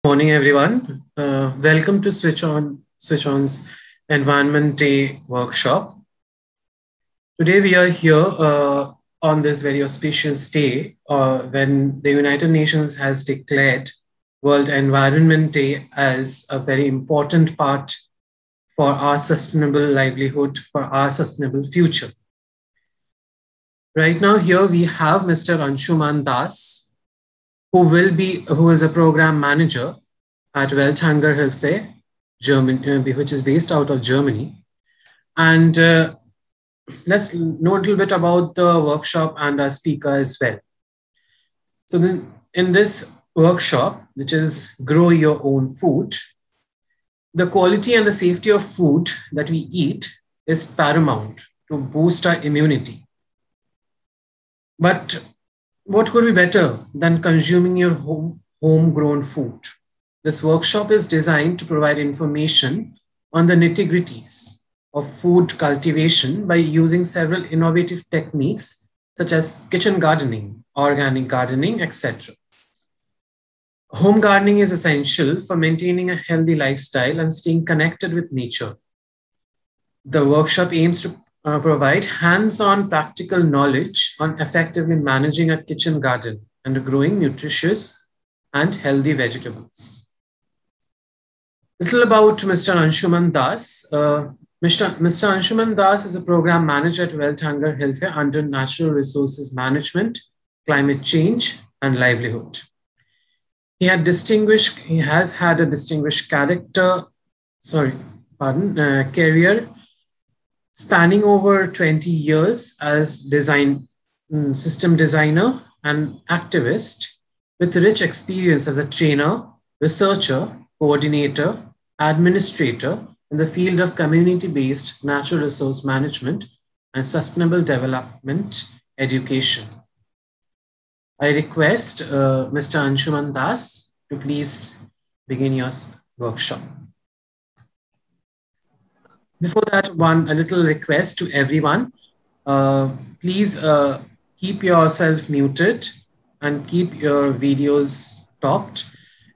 Morning, everyone. Welcome to Switch On's Environment Day workshop. Today, we are here on this very auspicious day when the United Nations has declared World Environment Day as a very important part for our sustainable livelihood, for our sustainable future. Right now, here we have Mr. Anshuman Das, who is a program manager at Welthanger Hilfe, Germany, which is based out of Germany. And let's know a little bit about the workshop and our speaker as well. So then in this workshop, which is Grow Your Own Food, the quality and the safety of food that we eat is paramount to boost our immunity. But what could be better than consuming your homegrown food? This workshop is designed to provide information on the nitty-gritties of food cultivation by using several innovative techniques such as kitchen gardening, organic gardening, etc. Home gardening is essential for maintaining a healthy lifestyle and staying connected with nature. The workshop aims to provide hands-on practical knowledge on effectively managing a kitchen garden and growing nutritious and healthy vegetables. Little about Mr. Anshuman Das. Mr. Anshuman Das is a program manager at Welthanger Hilfe under Natural Resources Management, Climate Change, and Livelihood. He has had a distinguished career spanning over 20 years as system designer and activist with rich experience as a trainer, researcher, coordinator, administrator in the field of community-based natural resource management and sustainable development education. I request Mr. Anshuman Das to please begin your workshop. Before that, a little request to everyone. Please keep yourself muted and keep your videos stopped.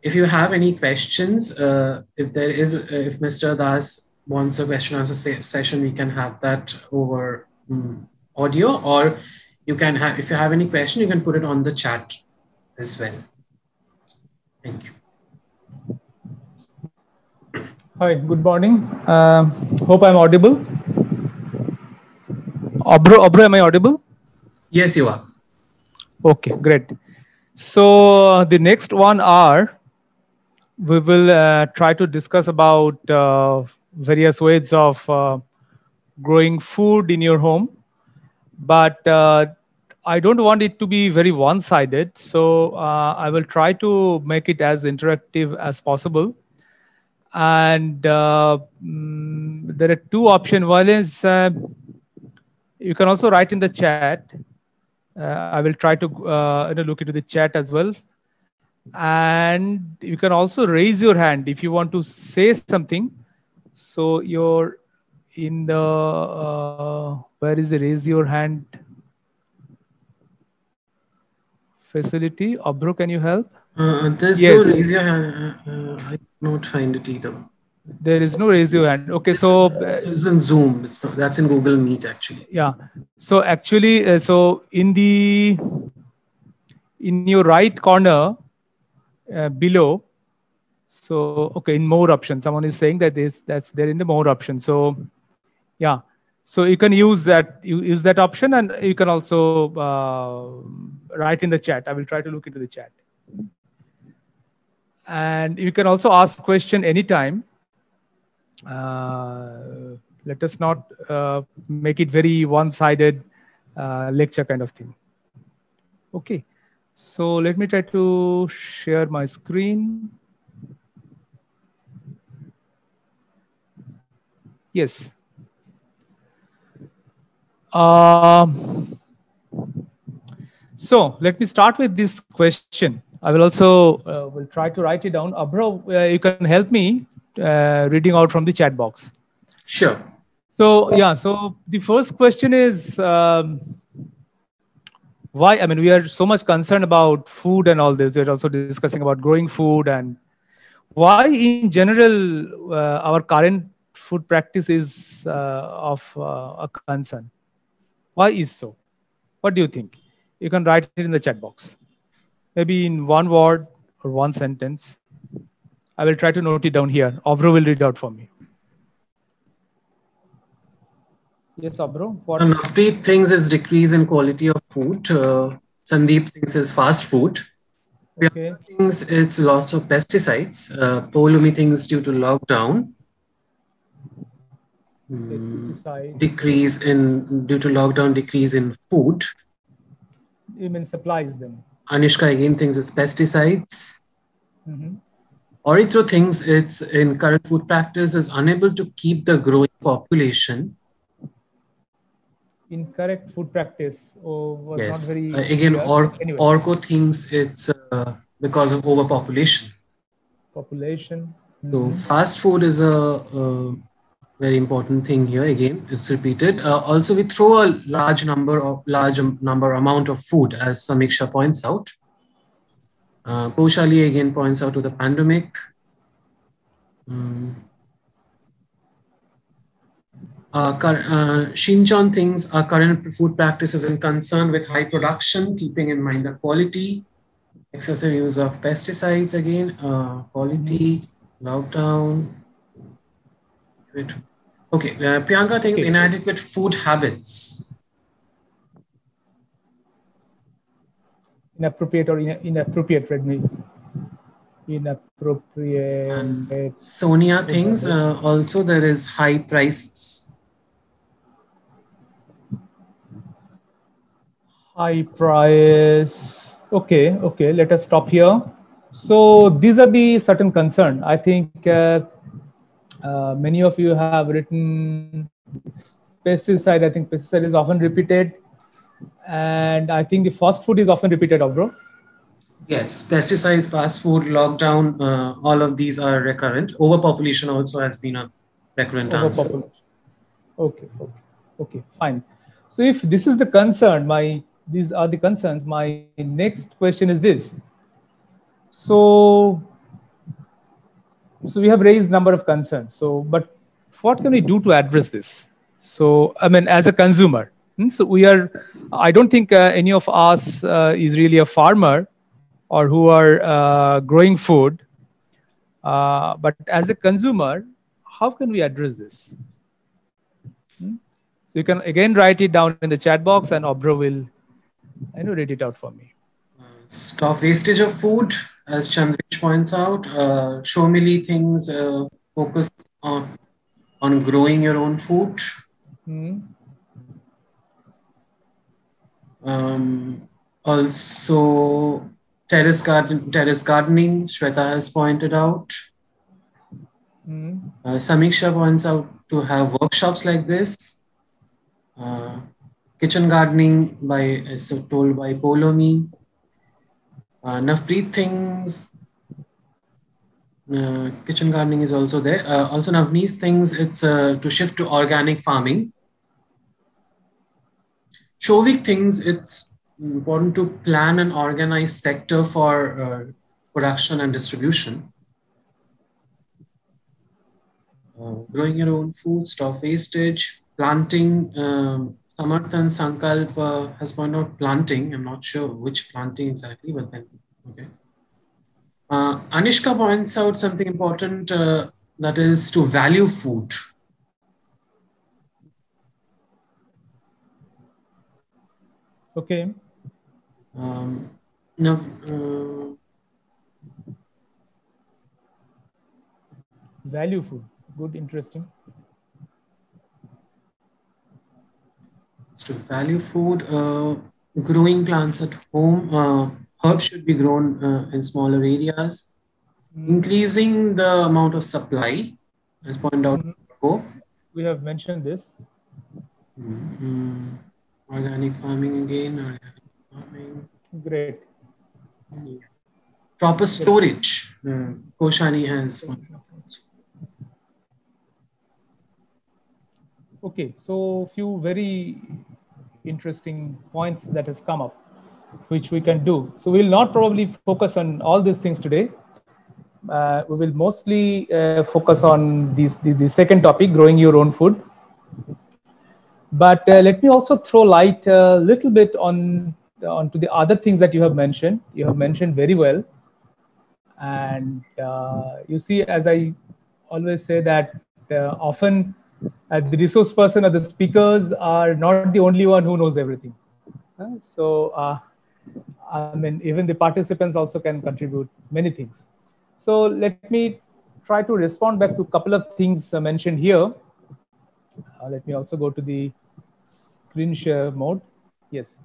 If you have any questions, if Mr. Das wants a question answer session, we can have that over audio, or you can have, if you have any question, you can put it on the chat as well. Thank you. Hi, good morning. Hope I'm audible. Obro, am I audible? Yes, you are. Okay, great. So the next 1 hour, we will try to discuss about various ways of growing food in your home. But I don't want it to be very one-sided. So I will try to make it as interactive as possible. And there are 2 options. One is you can also write in the chat. I will try to look into the chat as well. And you can also raise your hand if you want to say something. So you're in the, where is the raise your hand facility? Obro, can you help? There's no raise your hand. I don't find it either. There is no raise your hand. Okay, so it's in Zoom. It's not, that's in Google Meet actually. Yeah. So actually, so in your right corner below. So okay, in more options, someone is saying that that's there in the more option. So yeah, so you can use that. You use that option, and you can also write in the chat. I will try to look into the chat. And you can also ask question anytime. Let us not make it very one-sided lecture kind of thing. Okay, so let me try to share my screen. Yes. So let me start with this question. I will also will try to write it down. Abro, you can help me reading out from the chat box. Sure. So yeah, so the first question is why? I mean, we are so much concerned about food and all this. We're also discussing about growing food and why in general our current food practice is of a concern? Why is so? What do you think? You can write it in the chat box. Maybe in one word or one sentence. I will try to note it down here. Obro will read out for me. Yes, Obro. What? Navpreet thinks is decrease in quality of food. Sandeep thinks is fast food. Okay. Priyanka thinks it's lots of pesticides. Polumi thinks due to lockdown. Pesticide. Decrease in due to lockdown, decrease in food. You mean supplies then? Anushka again thinks it's pesticides. Mm-hmm. Orithro thinks it's in current food practice is unable to keep the growing population. Incorrect food practice was Yes. not very Again, clear. Orko thinks it's because of overpopulation. Population. So fast food is a very important thing here. Again, it's repeated. Also, we throw a large amount of food, as Samiksha points out. Poshali again points out to the pandemic. Shinchon thinks our current food practices in concern with high production, keeping in mind the quality, excessive use of pesticides again, quality, lockdown. Okay, Priyanka thinks inadequate food habits. Inappropriate or inappropriate, Redmi. Inappropriate. And Sonia thinks also there is high prices. High price. Okay, okay. Let us stop here. So these are the certain concern. I think many of you have written pesticide. I think pesticide is often repeated, and I think the fast food is often repeated, bro. Yes, pesticides, fast food, lockdown, all of these are recurrent. Overpopulation also has been a recurrent answer. Okay, okay, fine. So if this is the concern, these are the concerns. My next question is this. So we have raised number of concerns. So, but what can we do to address this? So, I mean, as a consumer, so I don't think any of us is really a farmer or who are growing food. But as a consumer, how can we address this? So you can again write it down in the chat box, and Obro will, read it out for me. Stop wastage of food, as Chandrich points out. Shomili things focus on growing your own food. Also, terrace gardening, Shweta has pointed out. Samiksha points out to have workshops like this. Kitchen gardening told by Polomi. Navpreet thinks kitchen gardening is also there. Also Navneet thinks it's to shift to organic farming. Shovik thinks it's important to plan an organized sector for production and distribution. Growing your own food, stop wastage, planting. Samarth and Sankalp has pointed out planting. I'm not sure which planting exactly, but then, okay. Anishka points out something important, that is to value food. Okay. Now, value food. Good, interesting. To value food, growing plants at home. Herbs should be grown in smaller areas. Increasing the amount of supply, as pointed out before. We have mentioned this. Organic farming again. Organic farming. Great. Proper storage. Koshani has one. Okay, so few very interesting points that has come up, which we can do. So we'll not probably focus on all these things today. we will mostly focus on the second topic, growing your own food. But let me also throw light a little bit onto the other things that you have mentioned. You have mentioned very well. And you see, as I always say that often the resource person or the speakers are not the only one who knows everything. So I mean, even the participants also can contribute many things. So let me try to respond back to a couple of things mentioned here. Let me also go to the screen share mode. Yes.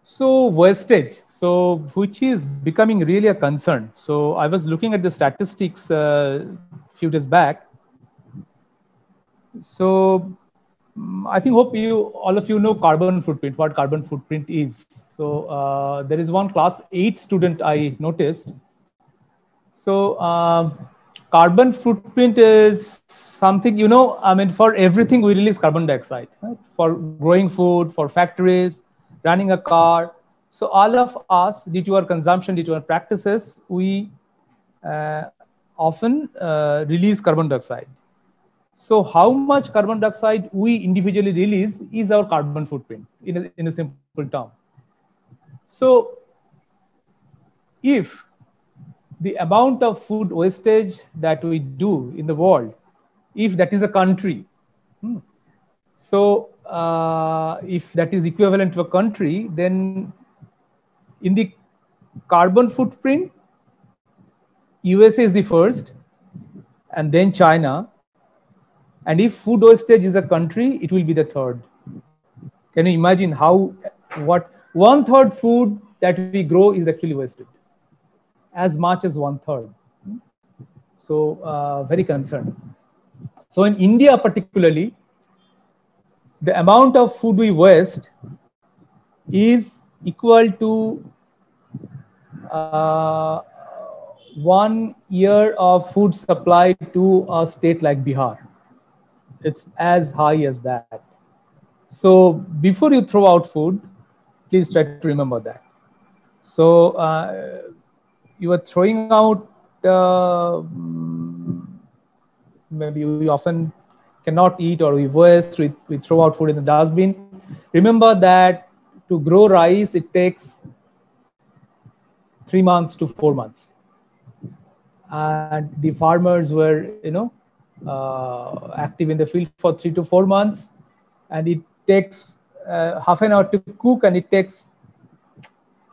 So wastage, so which is becoming really a concern. So I was looking at the statistics a few days back. So I think hope all of you know carbon footprint, what carbon footprint is. So there is one class 8 student I noticed. So carbon footprint is something, you know, I mean, for everything we release carbon dioxide, right? For growing food, for factories, running a car. So all of us, due to our consumption, due to our practices, we often release carbon dioxide. So how much carbon dioxide we individually release is our carbon footprint in a simple term. So if the amount of food wastage that we do in the world, if that is a country, so if that is equivalent to a country, then in the carbon footprint, USA is the first, and then China. And if food wastage is a country, it will be the third. Can you imagine what 1/3 food that we grow is actually wasted? As much as 1/3. So very concerned. So in India particularly, the amount of food we waste is equal to 1 year of food supply to a state like Bihar. It's as high as that. So before you throw out food, please try to remember that. So you are throwing out, maybe we often cannot eat or we waste, we throw out food in the dustbin. Remember that to grow rice, it takes 3 months to 4 months. And the farmers were, active in the field for 3 to 4 months. And it takes half an hour to cook, and it takes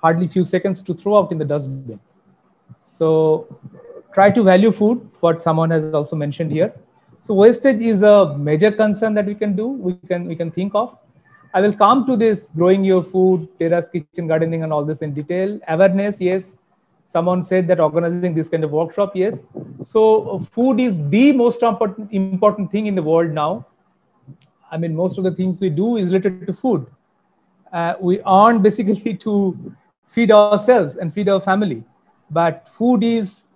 hardly few seconds to throw out in the dustbin. So try to value food, what someone has also mentioned here. So wastage is a major concern that we can do, we can think of. I will come to this growing your food, terrace kitchen gardening and all this in detail. Awareness, yes. Someone said that organizing this kind of workshop, yes. So food is the most important thing in the world now. I mean, most of the things we do is related to food. We earn basically to feed ourselves and feed our family. But food is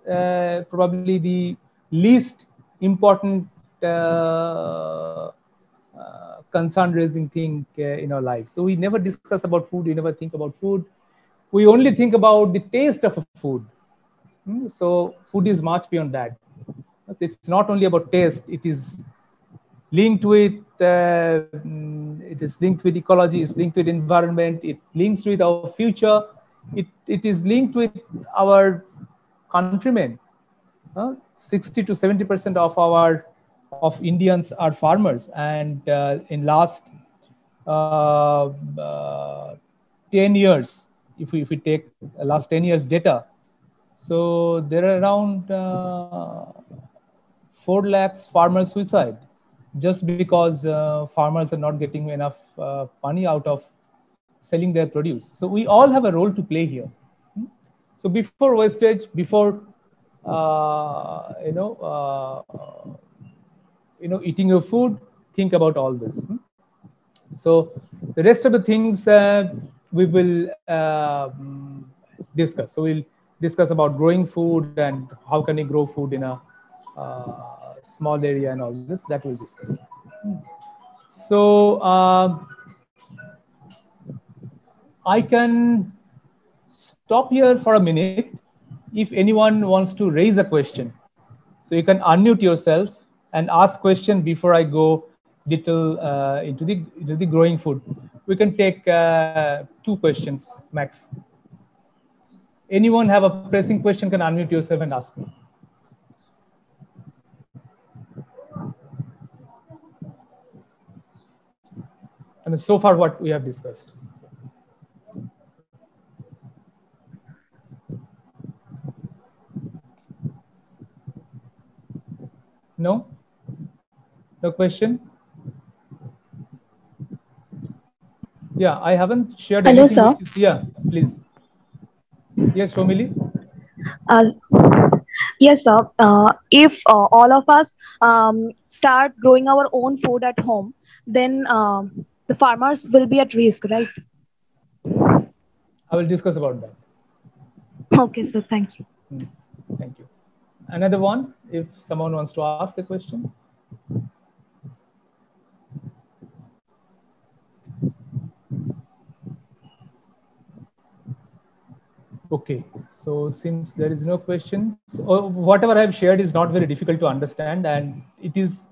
probably the least important concern raising thing in our life. So we never discuss about food, we never think about food. We only think about the taste of a food. So food is much beyond that. It's not only about taste, it is linked with ecology, it's linked with environment, it links with our future, it is linked with our countrymen. 60 to 70% of Indians are farmers, and in last 10 years, if we take last 10 years data, so there are around 4 lakhs farmer suicide, just because farmers are not getting enough money out of selling their produce. So we all have a role to play here. So before wastage, before eating your food, think about all this. So the rest of the things we will discuss. So we'll discuss about growing food and how can we grow food in a small area and all this, that we'll discuss. So I can stop here for a minute if anyone wants to raise a question, so you can unmute yourself and ask question before I go little into the growing food. We can take 2 questions max. Anyone have a pressing question can unmute yourself and ask me. I mean, so far what we have discussed. No? No question? Yeah, I haven't shared Hello, anything. sir. Yeah, please. Yes, Shomili? Uh, yes, sir. If all of us start growing our own food at home, then the farmers will be at risk, right? I will discuss about that. Okay, sir. Thank you. Thank you. Another one, if someone wants to ask a question. Okay, so since there is no questions, or whatever I have shared is not very difficult to understand, and it is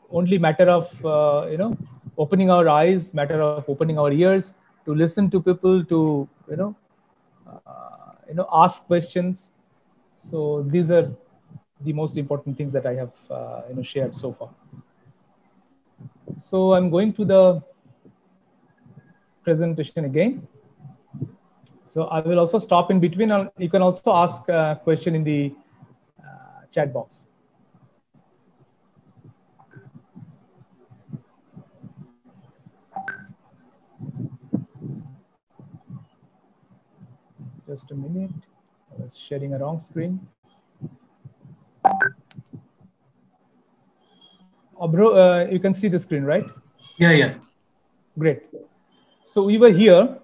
only matter of opening our eyes, matter of opening our ears to listen to people, to ask questions. So these are the most important things that I have shared so far. So I'm going to the presentation again. So I will also stop in between. You can also ask a question in the chat box. Just a minute. I was sharing a wrong screen. Oh, bro, you can see the screen, right? Yeah, yeah. Great. So we were here,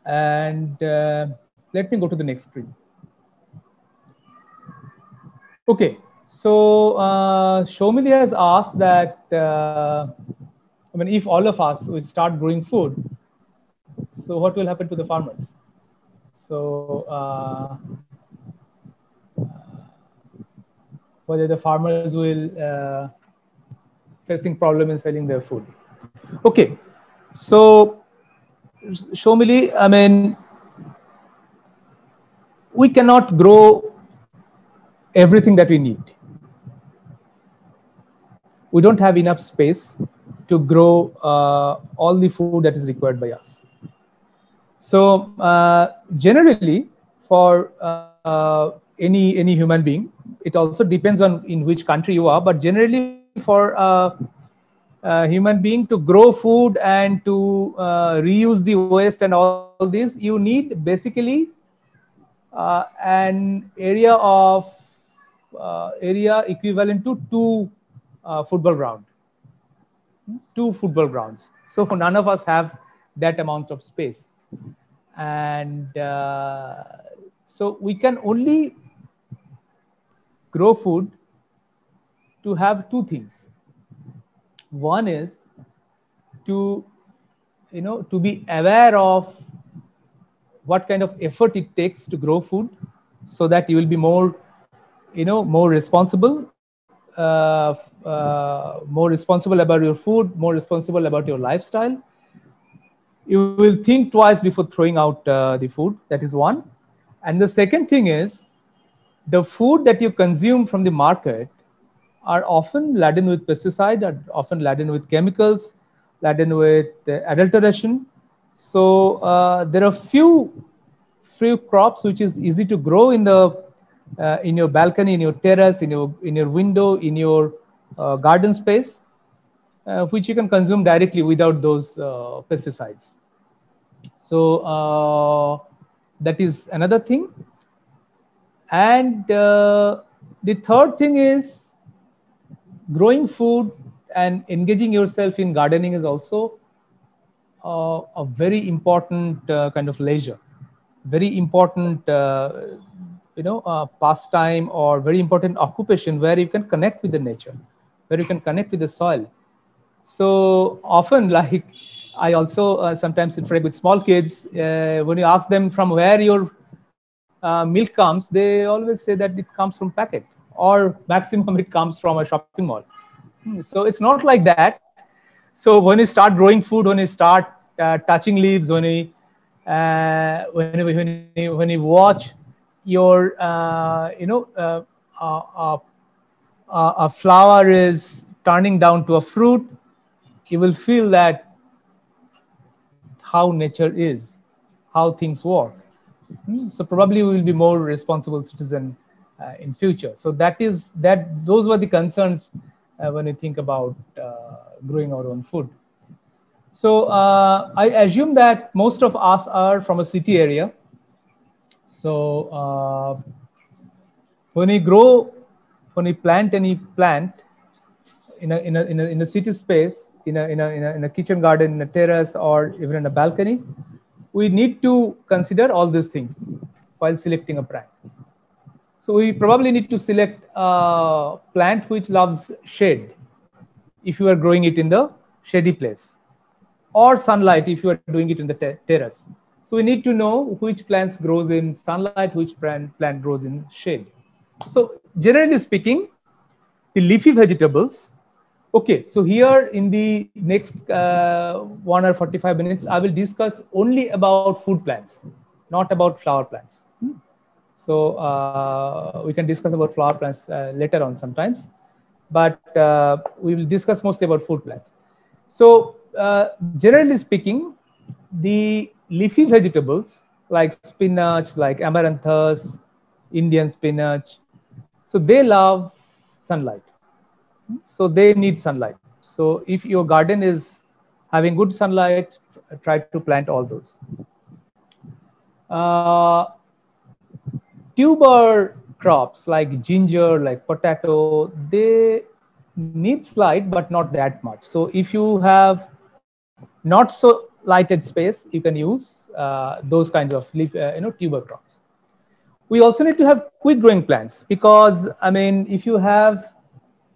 and let me go to the next screen. Okay. So Shomili has asked that, I mean, if all of us will start growing food, so what will happen to the farmers? So whether the farmers will facing problem in selling their food. Okay, so Shomili, I mean, we cannot grow everything that we need. We don't have enough space to grow all the food that is required by us. So generally, for any human being, it also depends on in which country you are, but generally for human being to grow food and to reuse the waste and all this, you need basically an area of area equivalent to 2 football ground, 2 football grounds. So none of us have that amount of space, and so we can only grow food to have 2 things. One is to to be aware of what kind of effort it takes to grow food, so that you will be more more responsible, more responsible about your food, more responsible about your lifestyle. You will think twice before throwing out the food. That is one. And the second thing is, the food that you consume from the market are often laden with pesticide, are often laden with chemicals, laden with adulteration. So there are few crops which is easy to grow in your balcony, in your terrace, in your window, in your garden space, which you can consume directly without those pesticides. So that is another thing. And the third thing is, growing food and engaging yourself in gardening is also a very important kind of leisure, very important pastime, or very important occupation, where you can connect with the nature, where you can connect with the soil. So often, like, I also sometimes interact with small kids. When you ask them from where your milk comes, they always say that it comes from packet, or maximum it comes from a shopping mall. So it's not like that. So when you start growing food, when you start touching leaves, when you watch your a flower is turning down to a fruit, you will feel that how nature is, how things work. So probably we will be more responsible citizen in future. So those were the concerns when you think about growing our own food. So I assume that most of us are from a city area. So when we plant any plant in a city space, in a kitchen garden, in a terrace, or even in a balcony, we need to consider all these things while selecting a plant. So we probably need to select a plant which loves shade if you are growing it in the shady place, or sunlight if you are doing it in the terrace. So we need to know which plants grows in sunlight, which plant grows in shade. So generally speaking, the leafy vegetables. Okay, so here in the next 1 or 45 minutes, I will discuss only about food plants, not about flower plants. So we can discuss about flower plants later on sometimes, but we will discuss mostly about food plants. So generally speaking, the leafy vegetables like spinach, like amaranthus, Indian spinach, so they love sunlight. So they need sunlight. So if your garden is having good sunlight, try to plant all those. Tuber crops like ginger, like potato, they need light, but not that much. So if you have not so lighted space, you can use those kinds of tuber crops. We also need to have quick growing plants, because I mean, if you have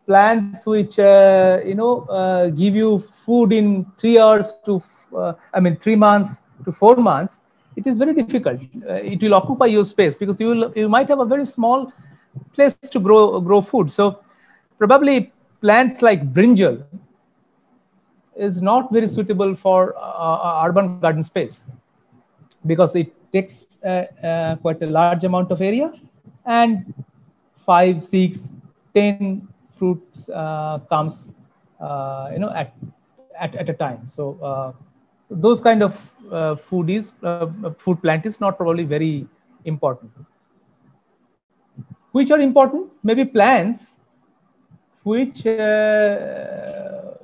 plants which give you food in 3 hours to 3 months to 4 months, it is very difficult. It will occupy your space, because you might have a very small place to grow food. So probably plants like brinjal is not very suitable for urban garden space, because it takes quite a large amount of area, and 5, 6, 10 fruits comes at a time. So those kind of food plant is not probably very important. Which are important? Maybe plants which can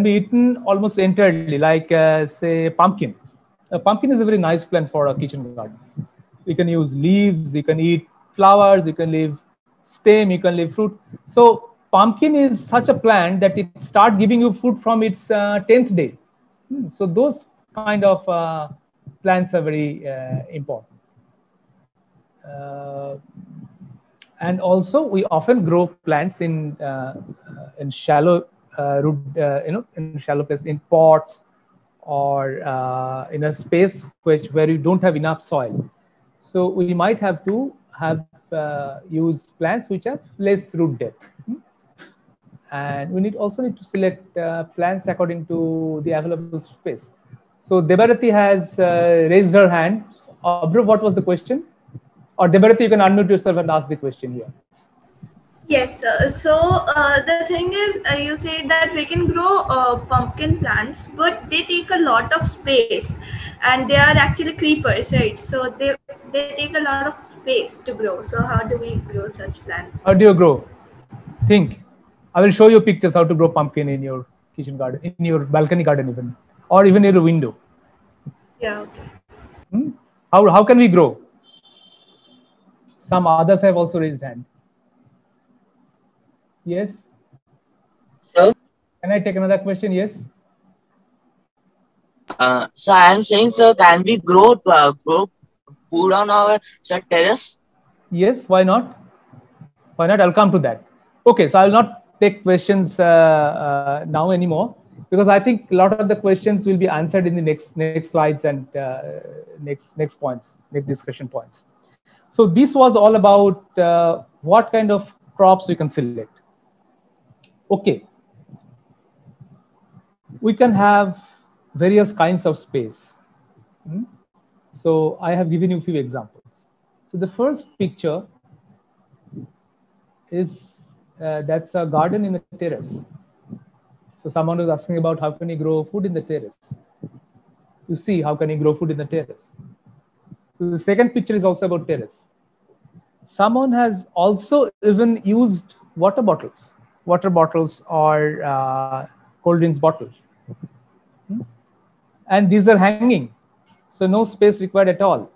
be eaten almost entirely, like say pumpkin. A pumpkin is a very nice plant for a kitchen garden. You can use leaves, you can eat flowers, you can leave stem, you can leave fruit. So pumpkin is such a plant that it starts giving you food from its 10th day. So those kind of plants are very important. And also we often grow plants in shallow root, in shallow place, in pots, or in a space where you don't have enough soil. So we might have to use plants which have less root depth. And we also need to select plants according to the available space. So Debarati has raised her hand. Abhru, what was the question? Or Debarati, you can unmute yourself and ask the question here. Yes, so the thing is, you say that we can grow pumpkin plants, but they take a lot of space, and they are actually creepers, right? So they take a lot of space to grow. So how do we grow such plants? How do you grow? Think. I will show you pictures how to grow pumpkin in your kitchen garden, in your balcony garden even, or even in a window. Yeah, okay. How can we grow? Some others have also raised hand. Yes. Sir? Can I take another question? Yes. So I am saying, sir, can we grow food on our terrace? Yes. Why not? Why not? I'll come to that. Okay. So I'll not take questions now anymore, because I think a lot of the questions will be answered in the next slides and next points, next discussion points. So this was all about what kind of crops we can select. Okay, we can have various kinds of space. So I have given you a few examples. So the first picture is that's a garden in a terrace. So someone was asking about how can you grow food in the terrace. You see how can you grow food in the terrace. So the second picture is also about terrace. Someone has also even used water bottles or cold drinks bottles. And these are hanging, so no space required at all.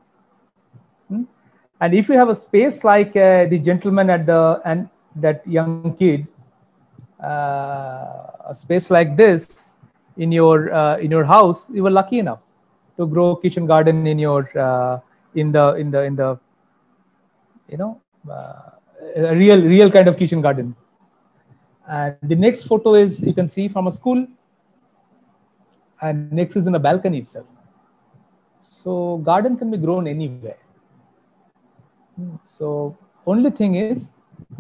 And if you have a space like the gentleman at the and that young kid, a space like this in your house, you were lucky enough to grow kitchen garden in your in the a real kind of kitchen garden. And the next photo is you can see from a school, and next is in a balcony itself. So garden can be grown anywhere. So only thing is,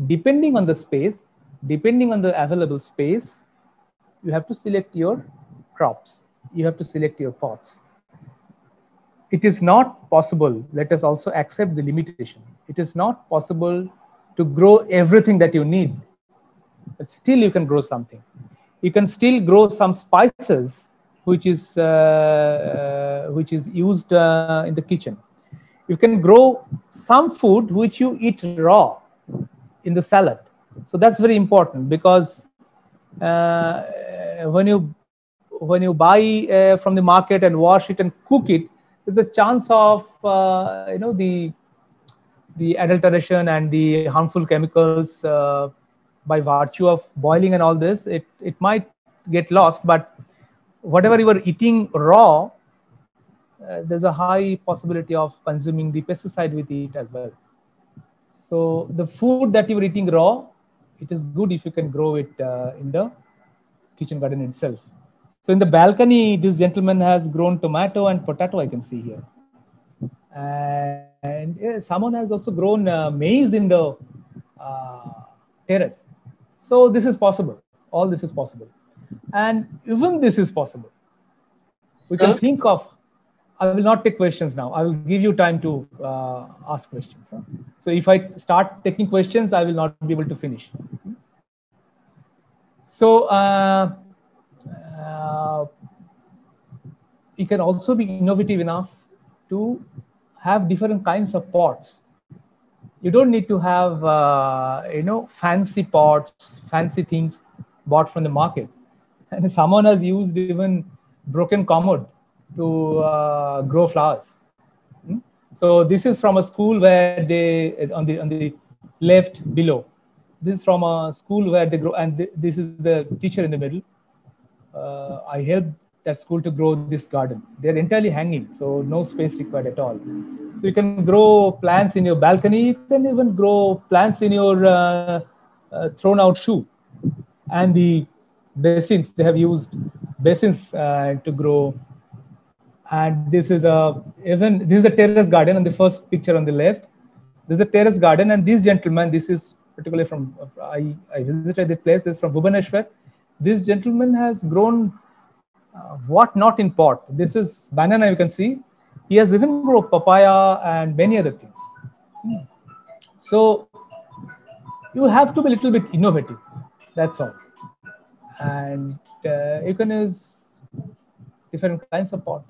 depending on the space, depending on the available space, you have to select your crops. You have to select your pots. It is not possible. Let us also accept the limitation. It is not possible to grow everything that you need, but still you can grow something. You can still grow some spices, which is used in the kitchen. You can grow some food which you eat raw in the salad. So that's very important, because when you buy from the market and wash it and cook it, there's a chance of the adulteration and the harmful chemicals by virtue of boiling and all this. It might get lost, but whatever you are eating raw, there's a high possibility of consuming the pesticide with it as well. So the food that you are eating raw, it is good if you can grow it in the kitchen garden itself. So in the balcony, this gentleman has grown tomato and potato, I can see here. And someone has also grown maize in the terrace. So this is possible. All this is possible. And even this is possible. We can think of, I will not take questions now. I will give you time to ask questions. So if I start taking questions, I will not be able to finish. So you can also be innovative enough to have different kinds of pots. You don't need to have fancy pots, fancy things bought from the market. And someone has used even broken commode to grow flowers. So this is from a school where they on the left below. This is from a school where they grow, and this is the teacher in the middle. I helped that school to grow this garden. They're entirely hanging, so no space required at all. So you can grow plants in your balcony. You can even grow plants in your thrown out shoe. And the basins, they have used basins to grow. And this is a terrace garden on the first picture on the left. This is a terrace garden, and this gentleman, this is particularly from, I visited the place, this is from Bhubaneswar. This gentleman has grown what not in pot. This is banana, you can see. He has even grown papaya and many other things. So you have to be a little bit innovative, that's all. And you can use different kinds of pot.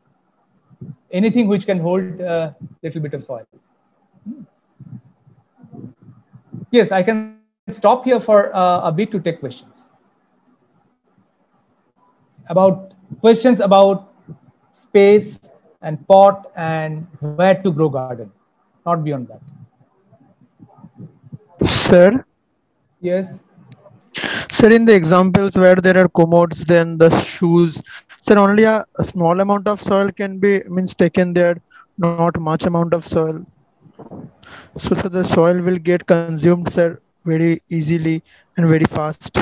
Anything which can hold a little bit of soil. Yes, I can stop here for a bit to take questions. Questions about space and pot and where to grow garden, not beyond that. Sir? Yes? Sir, in the examples where there are commodes, then the shoes, sir, only a small amount of soil can be taken there, not much amount of soil. So the soil will get consumed, sir, very easily and very fast.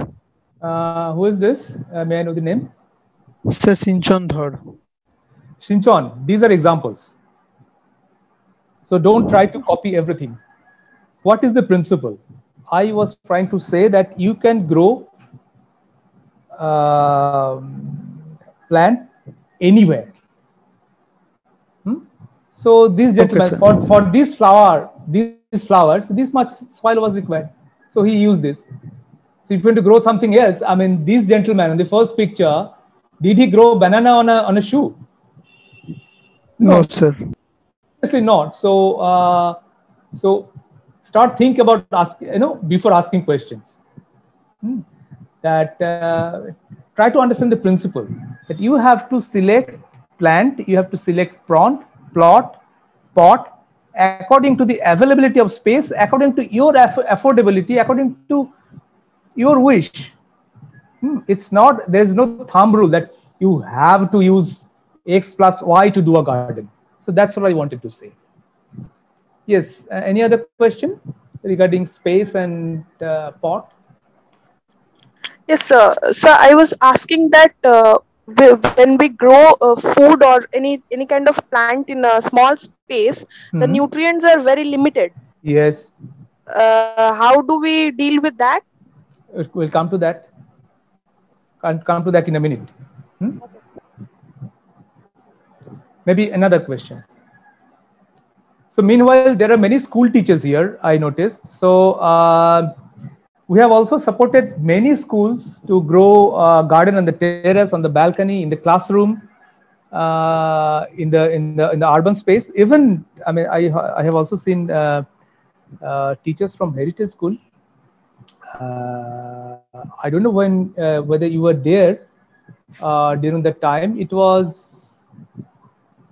Who is this? May I know the name? Sir, Sinchon Dhar. Sinchon, these are examples. So don't try to copy everything. What is the principle? I was trying to say that you can grow plant anywhere. So these gentlemen, for this flowers, this much soil was required. So he used this. So if you want to grow something else, I mean, this gentleman in the first picture, did he grow banana on a shoe? No, sir. Obviously not. So so start think about before asking questions. That try to understand the principle that you have to select plant, you have to select plot, pot according to the availability of space, according to your affordability, according to your wish. It's not, there's no thumb rule that you have to use X plus Y to do a garden. So that's what I wanted to say. Yes, any other question regarding space and pot? Yes, sir. So I was asking that when we grow food or any kind of plant in a small space, the nutrients are very limited. Yes. How do we deal with that? We'll come to that. I'll come to that in a minute. Maybe another question. So meanwhile, there are many school teachers here, I noticed. So we have also supported many schools to grow garden on the terrace, on the balcony, in the classroom, in the urban space. Even, I mean, I have also seen teachers from Heritage School. I don't know when whether you were there during that time. It was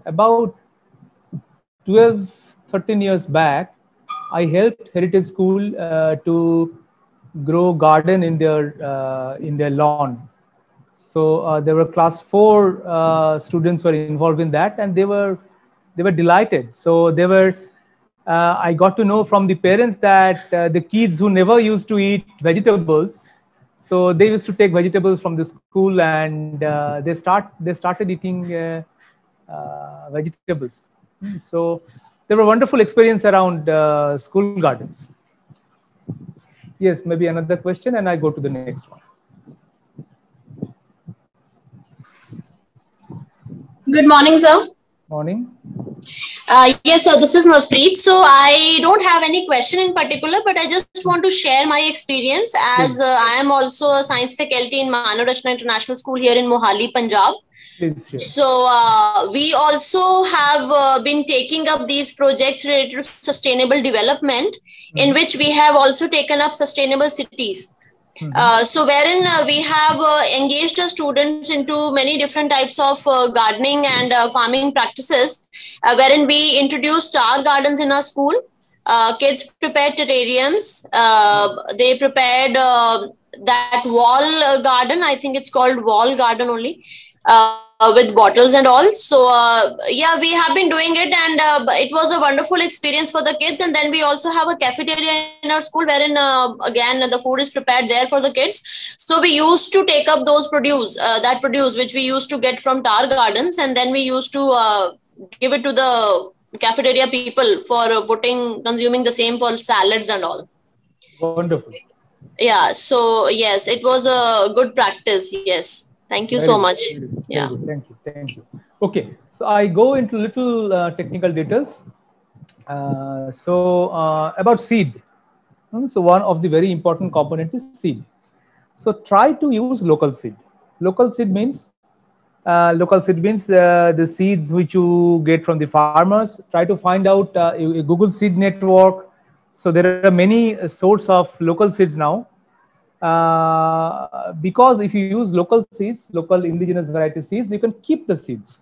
about 12-13 years back. I helped Heritage School to grow garden in their lawn. So there were class 4 students were involved in that, and they were delighted. So they were. I got to know from the parents that the kids who never used to eat vegetables, so they used to take vegetables from the school, and they started eating vegetables. So there were wonderful experience around school gardens. Yes, maybe another question, and I go to the next one. Good morning, sir. Morning. Yes, sir, this is Navpreet. So I don't have any question in particular, but I just want to share my experience as I am also a science faculty in Mano Rachna International School here in Mohali, Punjab. So we also have been taking up these projects related to sustainable development, in which we have also taken up sustainable cities. So wherein we have engaged the students into many different types of gardening and farming practices, wherein we introduced star gardens in our school. Kids prepared terrariums. They prepared that wall garden. I think it's called wall garden only. With bottles and all. So yeah, we have been doing it, and it was a wonderful experience for the kids. And then we also have a cafeteria in our school wherein again the food is prepared there for the kids. So we used to take up those produce which we used to get from tar gardens, and then we used to give it to the cafeteria people for consuming the same for salads and all. Wonderful. Yeah, so yes, it was a good practice. Yes. Thank you so much. Yeah. Thank you. Okay, so I go into little technical details. About seed. So one of the very important component is seed. So try to use local seed. Local seed means the seeds which you get from the farmers. Try to find out a Google Seed Network. So there are many sorts of local seeds now. Because if you use local seeds, local indigenous variety seeds, you can keep the seeds.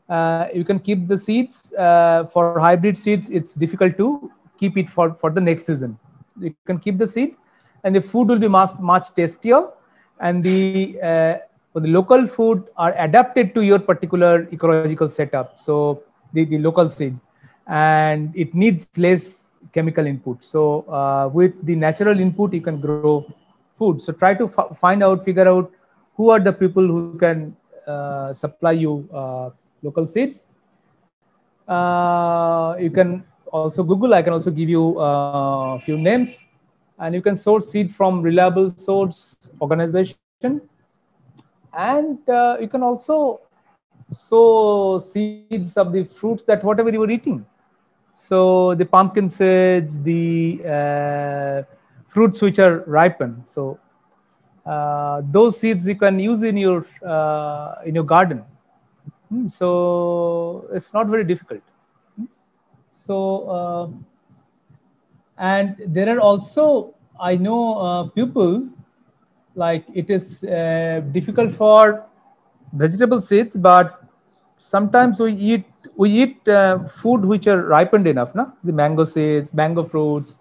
You can keep the seeds. For hybrid seeds, it's difficult to keep it for the next season. You can keep the seed, and the food will be much tastier, and the local food are adapted to your particular ecological setup. So the local seed, and it needs less chemical input. So with the natural input, you can grow food. So try to figure out who are the people who can supply you local seeds. You can also Google. I can also give you a few names, and you can source seed from reliable source organization. And you can also sow seeds of the fruits that whatever you were eating. So the pumpkin seeds, the fruits which are ripened. So those seeds you can use in your garden. So it's not very difficult. So and there are also, I know people, like it is difficult for vegetable seeds, but sometimes we eat food which are ripened enough, na? The mango seeds, mango fruits,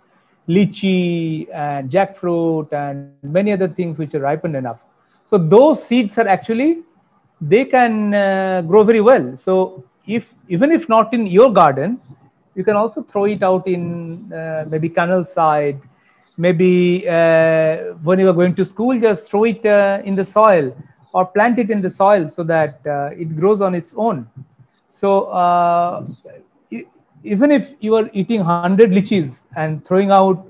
lychee and jackfruit and many other things which are ripened enough. So those seeds are actually, they can grow very well. So even if not in your garden, you can also throw it out in maybe canal side. Maybe when you are going to school, just throw it in the soil or plant it in the soil so that it grows on its own. So even if you are eating 100 lychees and throwing out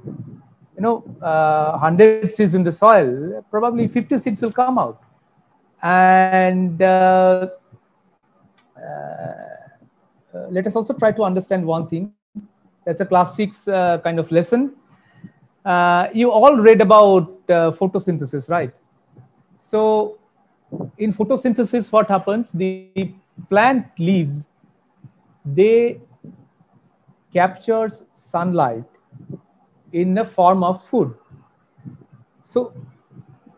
100 seeds in the soil, probably 50 seeds will come out. And let us also try to understand one thing. That's a class 6 kind of lesson. You all read about photosynthesis, right? So in photosynthesis, what happens? The plant leaves, they captures sunlight in the form of food. So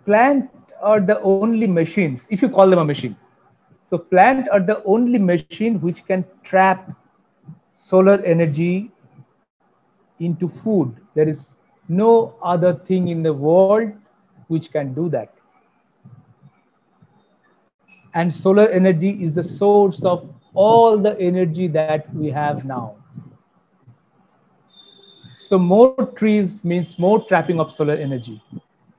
plant are the only machines, if you call them a machine. So plant are the only machine which can trap solar energy into food. There is no other thing in the world which can do that. And solar energy is the source of all the energy that we have now. So more trees means more trapping of solar energy.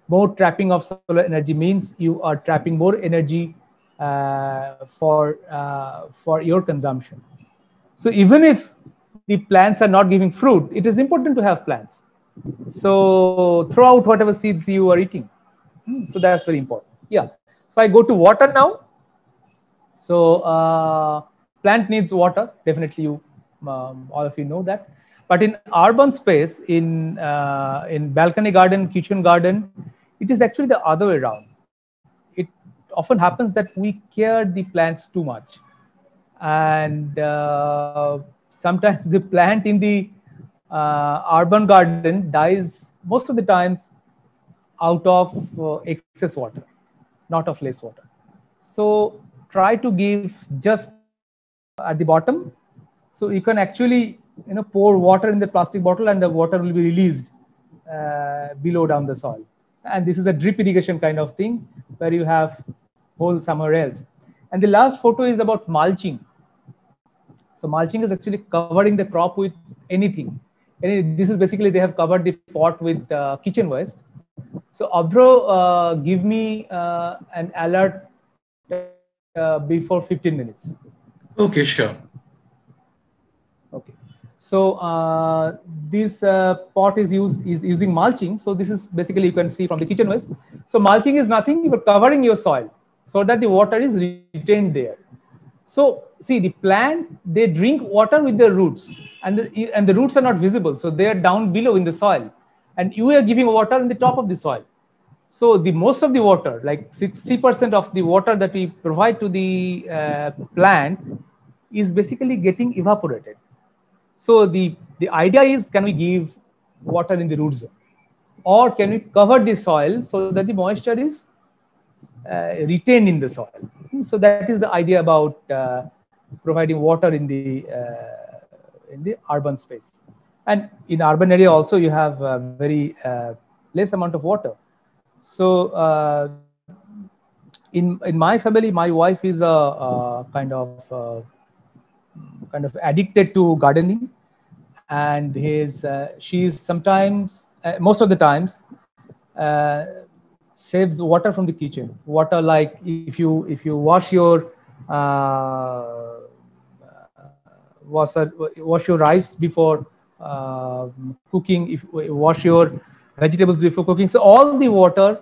More trapping of solar energy means you are trapping more energy for your consumption. So even if the plants are not giving fruit, it is important to have plants. So throw out whatever seeds you are eating. So that's very important. Yeah. So I go to water now. So plant needs water. Definitely, you all of you know that. But in urban space, in balcony garden, kitchen garden, it is actually the other way around. It often happens that we care the plants too much, and sometimes the plant in the urban garden dies most of the times out of excess water, not of less water. So try to give just at the bottom. So you can actually pour water in the plastic bottle and the water will be released below down the soil. And this is a drip irrigation kind of thing where you have hole somewhere else. And the last photo is about mulching. So mulching is actually covering the crop with anything. This is basically, they have covered the pot with kitchen waste. So Abro, give me an alert before 15 minutes. Okay, sure. Okay. So this pot is using mulching. So this is basically, you can see from the kitchen waste. So mulching is nothing but covering your soil so that the water is retained there. So see, the plant, they drink water with their roots, and the roots are not visible. So they are down below in the soil, and you are giving water on the top of the soil. So the most of the water, like 60% of the water that we provide to the plant, is basically getting evaporated. So the idea is, can we give water in the root zone, or can we cover the soil so that the moisture is retained in the soil? So that is the idea about providing water in the urban space. And in urban area also, you have very less amount of water. So in my family, my wife is a kind of addicted to gardening, and she's sometimes, most of the times, saves water from the kitchen. Water, like if you wash your wash your rice before cooking, if wash your vegetables before cooking. So all the water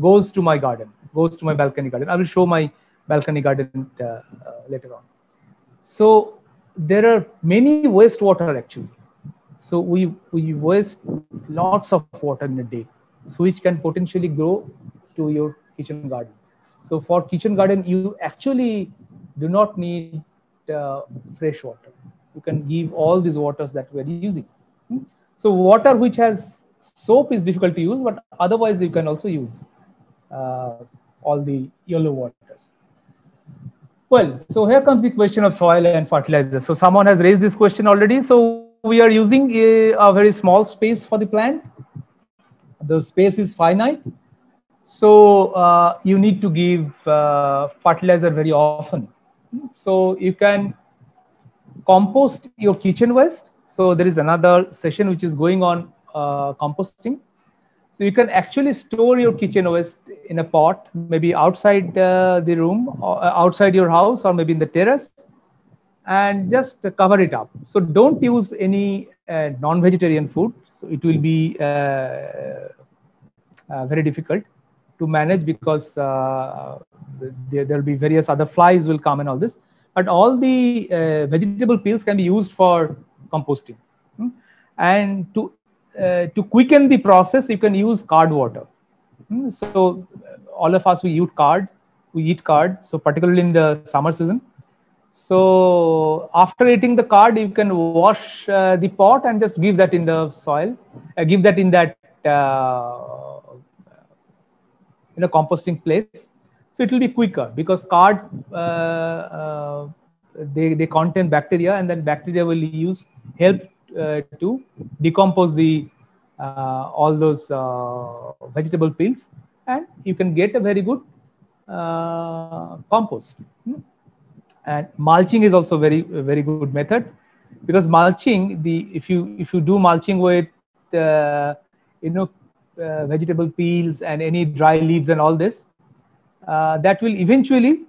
goes to my garden, goes to my balcony garden. I will show my balcony garden later on. So there are many wastewater actually. So we waste lots of water in a day, so which can potentially go to your kitchen garden. So for kitchen garden, you actually do not need fresh water. You can give all these waters that we are using. So water which has soap is difficult to use, but otherwise you can also use all the yellow waters. Well, so here comes the question of soil and fertilizer. So someone has raised this question already. So we are using a very small space for the plant. The space is finite. So you need to give fertilizer very often. So you can compost your kitchen waste. So there is another session which is going on composting. So you can actually store your kitchen waste in a pot, maybe outside the room or outside your house, or maybe in the terrace, and just cover it up. So don't use any non-vegetarian food. So it will be very difficult to manage, because there will be various other flies will come and all this. But all the vegetable peels can be used for composting. And to quicken the process, you can use card water. So all of us, we eat card. So particularly in the summer season. So after eating the card, you can wash the pot and just give that in the soil, give that in that composting place. So it will be quicker, because card they contain bacteria, and then bacteria will help to decompose the all those vegetable peels, and you can get a very good compost. And mulching is also very good method, because mulching, if you do mulching with vegetable peels and any dry leaves and all this, that will eventually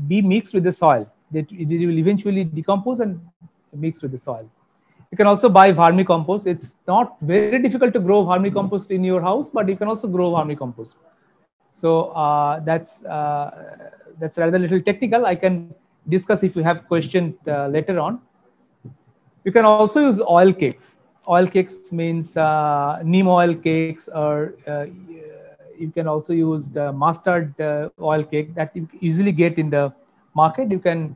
be mixed with the soil. It will eventually decompose and mix with the soil. You can also buy vermicompost. It's not very difficult to grow vermicompost in your house, but you can also grow vermicompost. So that's rather little technical. I can discuss if you have questions later on. You can also use oil cakes. Oil cakes means neem oil cakes, or you can also use the mustard oil cake that you easily get in the market. You can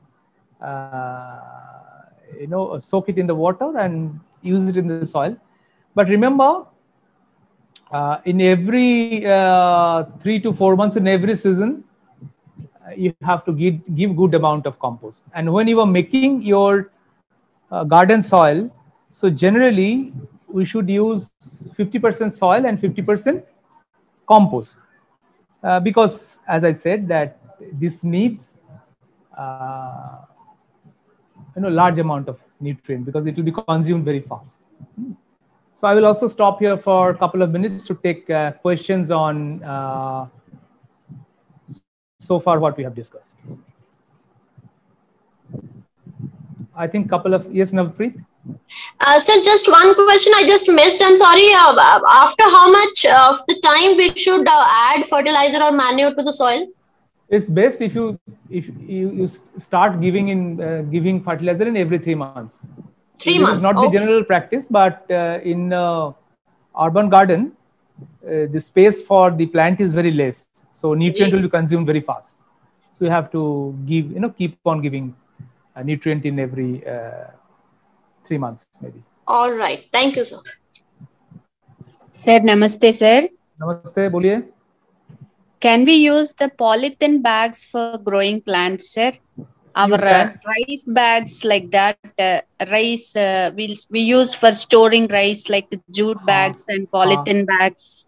soak it in the water and use it in the soil. But remember, in every 3 to 4 months, in every season, you have to give good amount of compost. And when you are making your garden soil, so generally we should use 50% soil and 50% compost, because as I said, that this needs large amount of nutrient, because it will be consumed very fast. So I will also stop here for a couple of minutes to take questions on so far what we have discussed. I think couple of, yes, Navpreet? Sir, just one question I just missed. I'm sorry. After how much of the time we should add fertilizer or manure to the soil? It's best if you start giving fertilizer in every 3 months. 3 months. It's not the general practice, but in urban garden, the space for the plant is very less, so nutrient will be consumed very fast. So you have to give, keep on giving nutrient in every 3 months, maybe. All right. Thank you, sir. Sir, namaste, sir. Namaste, boliye. Can we use the polythene bags for growing plants, sir? Our rice bags like that, rice we use for storing rice, like the jute bags and polythene bags.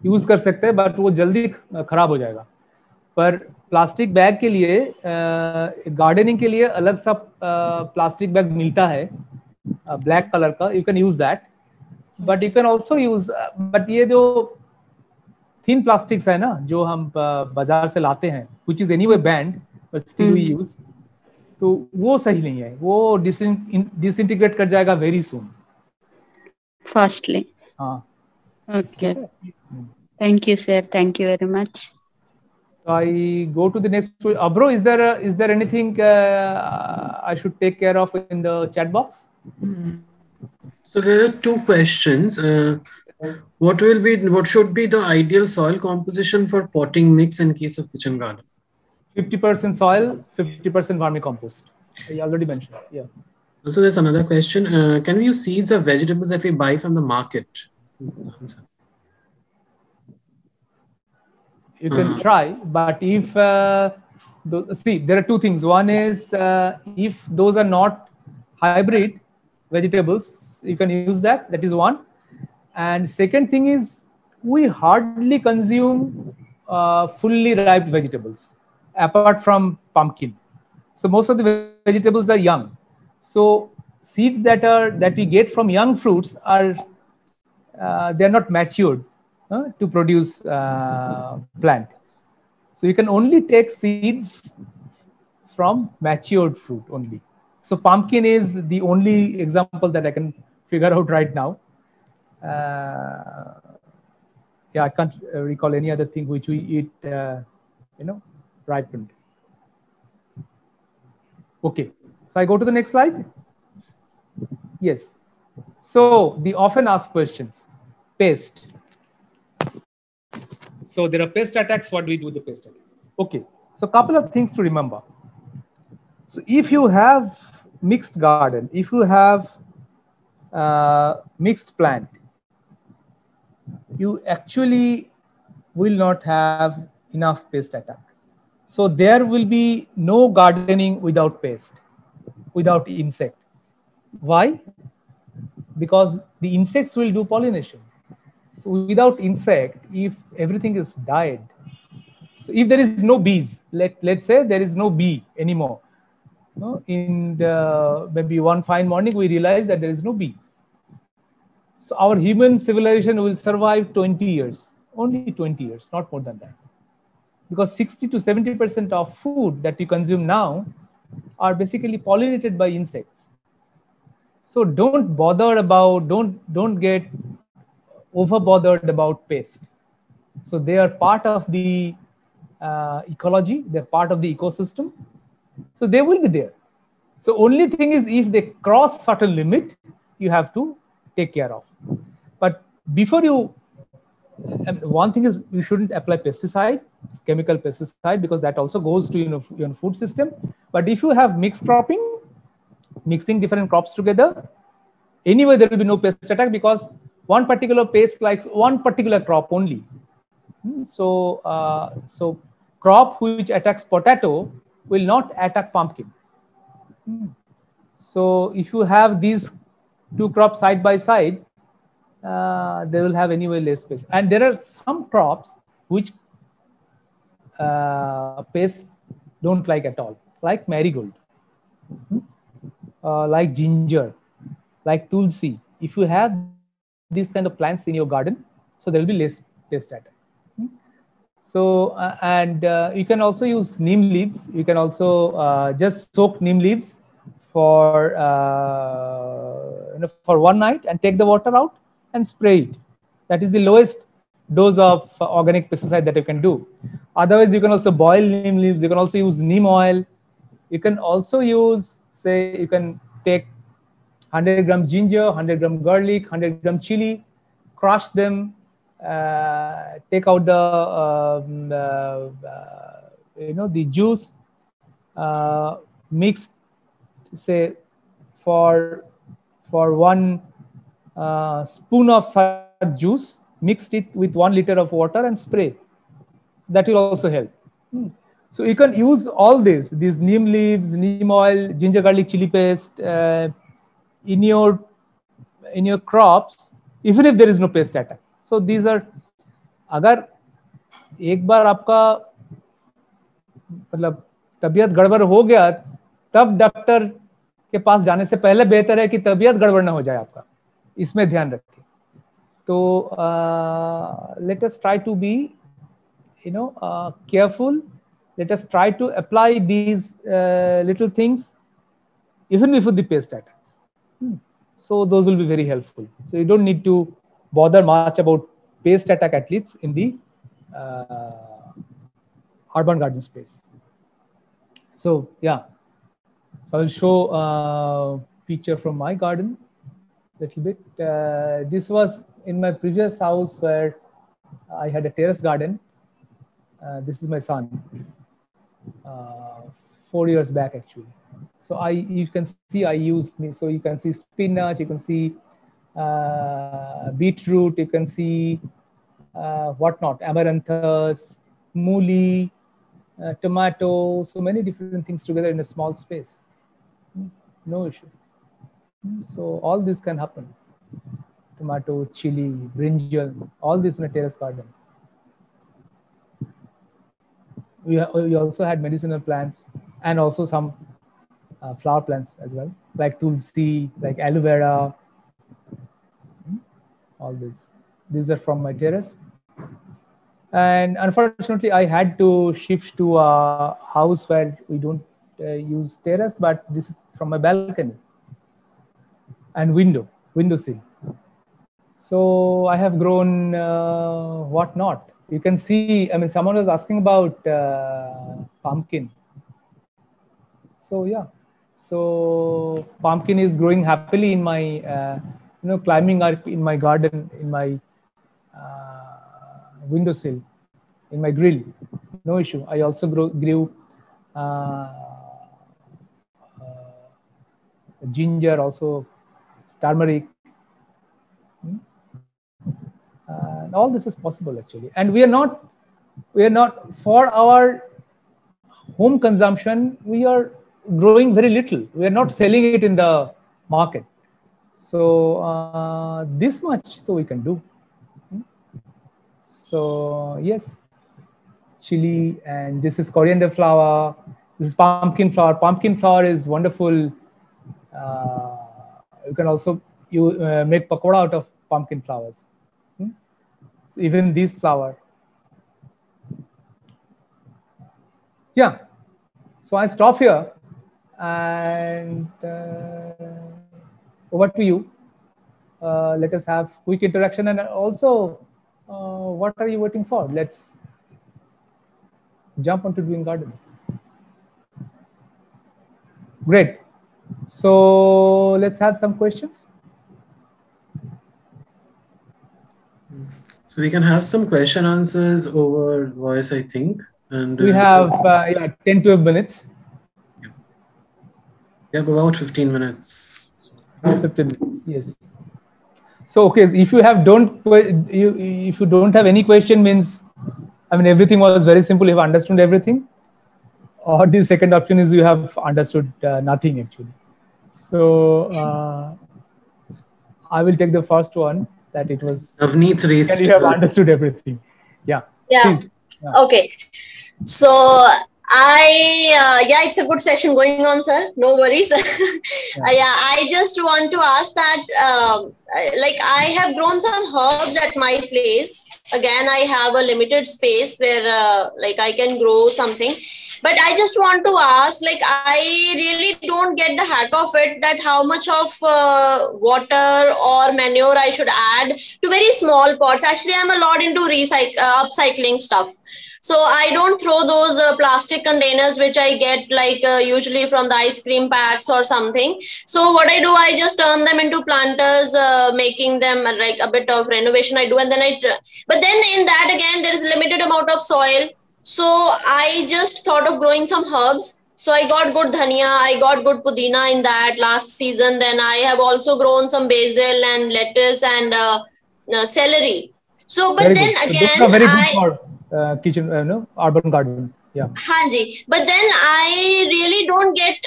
Use कर सकते हैं, but वो जल्दी खराब हो जाएगा. पर plastic bag के लिए, गार्डनिंग के लिए अलग सा प्लास्टिक बैग मिलता है, ब्लैक कलर का. You can use that, but you can also use, but ये जो थिन प्लास्टिक्स है ना, जो हम बाजार से लाते हैं, which is anyway banned, but still we use. तो वो सही नहीं है, वो डिसइंटीग्रेट कर जाएगा वेरी सून, फास्टली. हाँ. Okay. Thank you, sir. Thank you very much. So I go to the next. Bro, is there anything I should take care of in the chat box? So there are two questions. What should be the ideal soil composition for potting mix in case of kitchen garden? 50% soil, 50% vermicompost. I already mentioned. Yeah. Also, there's another question. Can we use seeds of vegetables that we buy from the market? You can try, but if see, there are two things. One is if those are not hybrid vegetables, you can use that. That is one. And second thing is we hardly consume fully ripe vegetables apart from pumpkin. So most of the vegetables are young. So seeds that we get from young fruits are they are not matured to produce plant. So you can only take seeds from matured fruit only. So pumpkin is the only example that I can figure out right now. Yeah, I can't recall any other thing which we eat, ripened. Okay, so I go to the next slide. Yes. So the often asked questions, pest. So there are pest attacks. What do we do with the pest attack? Okay, so a couple of things to remember. So if you have mixed garden, if you have mixed plant, you actually will not have enough pest attack. So there will be no gardening without pest, without insect. Why? Because the insects will do pollination. So without insect, if everything is died, so if there is no bees, let's say there is no bee anymore. In maybe one fine morning, we realize that there is no bee. So our human civilization will survive 20 years, only 20 years, not more than that. Because 60 to 70% of food that we consume now are basically pollinated by insects. So don't bother about, don't get over bothered about pest. So they are part of the ecology, they're part of the ecosystem. So they will be there. So only thing is if they cross certain limit, you have to take care of. But before you, one thing is you shouldn't apply pesticide, chemical pesticide, because that also goes to your food system. But if you have mixed cropping, mixing different crops together, anyway there will be no pest attack because one particular pest likes one particular crop only. So so crop which attacks potato will not attack pumpkin. So if you have these two crops side by side, they will have anyway less pest. And there are some crops which pests don't like at all, like marigold, like ginger, like tulsi. If you have these kind of plants in your garden, so there will be less pest attack. So and you can also use neem leaves. You can also just soak neem leaves for for one night and take the water out and spray it. That is the lowest dose of organic pesticide that you can do. Otherwise, you can also boil neem leaves. You can also use neem oil. You can also use, say, you can take 100 grams ginger, 100 gram garlic, 100 gram chili, crush them, take out the juice, mix, say, for one spoon of such juice, mixed it with 1 liter of water and spray. That will also help. So you can use all these neem leaves, neem oil, ginger, garlic, chili paste in your crops, even if there is no pest attack. So these are, अगर एक बार आपका मतलब तबीयत गड़बड़ हो गया, तब doctor के पास जाने से पहले बेहतर है कि तबीयत गड़बड़ ना हो जाए आपका. इसमें ध्यान रखें. तो let us try to be careful let us try to apply these little things even before the pest attacks. So those will be very helpful. So you don't need to bother much about pest attack at least in the urban garden space. So yeah, so I'll show picture from my garden a little bit. This was in my previous house where I had a terrace garden. This is my son, 4 years back actually. So you can see I used me. So you can see spinach, you can see beetroot, you can see whatnot, amaranthus, mooli, tomato, so many different things together in a small space. No issue. So all this can happen. Tomato, chili, brinjal, all this in a terrace garden. We also had medicinal plants and also some flower plants as well, like tulsi, like aloe vera. All this. These are from my terrace. And unfortunately, I had to shift to a house where we don't use terrace, but this is from my balcony and window sill. So I have grown whatnot. You can see, I mean, someone was asking about pumpkin. So yeah, so pumpkin is growing happily in my, climbing up in my garden, in my windowsill, in my grill. No issue. I also grew ginger, also turmeric. All this is possible actually, and we are not for our home consumption. We are growing very little. We are not selling it in the market. So this much so we can do. So yes, chili, and this is coriander flower. This is pumpkin flower. Pumpkin flower is wonderful. You can also make pakoda out of pumpkin flowers. So even this flower. Yeah. So I stop here and over to you. Let us have quick interaction, and also what are you waiting for? Let's jump onto doing garden. Great. So let's have some questions. So we can have some question answers over voice, I think. And we have 10-12 minutes. We have about 15 minutes. 15 minutes, yes. So okay, if you don't have any question, means, I mean, everything was very simple. You have understood everything. Or the second option is you have understood nothing actually. So I will take the first one, that it was Navneet raised. And you have understood everything. Yeah. Yeah. Please. Yeah. Okay. So it's a good session going on, sir. No worries. I just want to ask that, like, I have grown some herbs at my place. Again, I have a limited space where, like, I can grow something. But I just want to ask, like, I really don't get the hack of it, that how much of water or manure I should add to very small pots. Actually, I'm a lot into upcycling stuff. So I don't throw those plastic containers, which I get like usually from the ice cream packs or something. So what I do, I just turn them into planters, making them like a bit of renovation I do. And then but then in that again, there is a limited amount of soil. So I just thought of growing some herbs. So I got good dhania, I got good pudina in that last season. Then I have also grown some basil and lettuce and celery. So, but very then good. again, so very good for kitchen, urban garden. Yeah. Hanji. But then I really don't get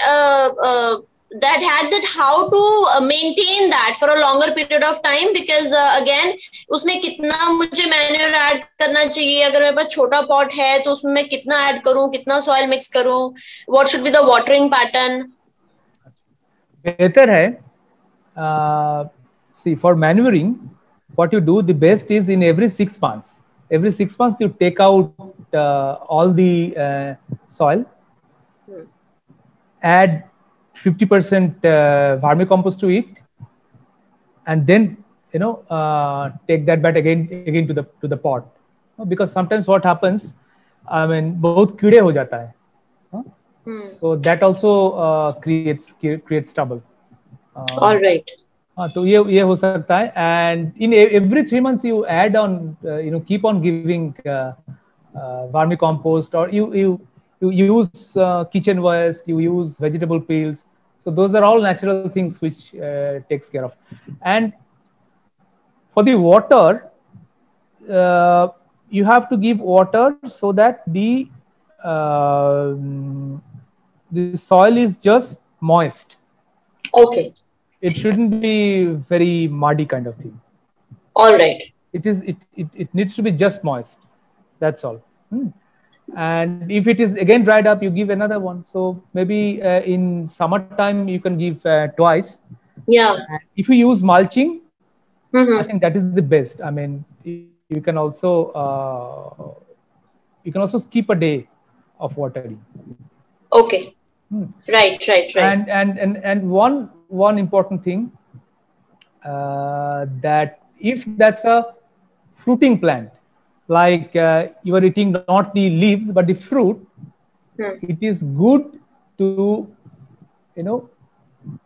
how to maintain that for a longer period of time, because again, उसमें कितना मुझे manure add करना चाहिए, अगर मेरे पास छोटा pot है तो उसमें मैं कितना ऐड करूं, कितना सॉइल मिक्स करूं, what should be the watering pattern? बेहतर है, see, for manuring, what you do, the best is in every 6 months, every 6 months you take out all the soil, add 50% vermicompost to it, and then take that back again to the pot, because sometimes what happens, I mean, बहुत कीड़े हो जाता है, so that also creates trouble. All right. तो ये हो सकता है, and in every 3 months you add on, keep on giving vermicompost, or you use kitchen waste, you use vegetable peels. So those are all natural things which takes care of. And for the water, you have to give water so that the soil is just moist. Okay. It shouldn't be very muddy kind of thing. All right. It needs to be just moist. That's all. And if it is again dried up, you give another one. So maybe in summertime you can give twice. Yeah. If you use mulching, I think that is the best. I mean, you can also skip a day of watering. Okay. Right. And one important thing, that if that's a fruiting plant, like you are eating not the leaves but the fruit, it is good to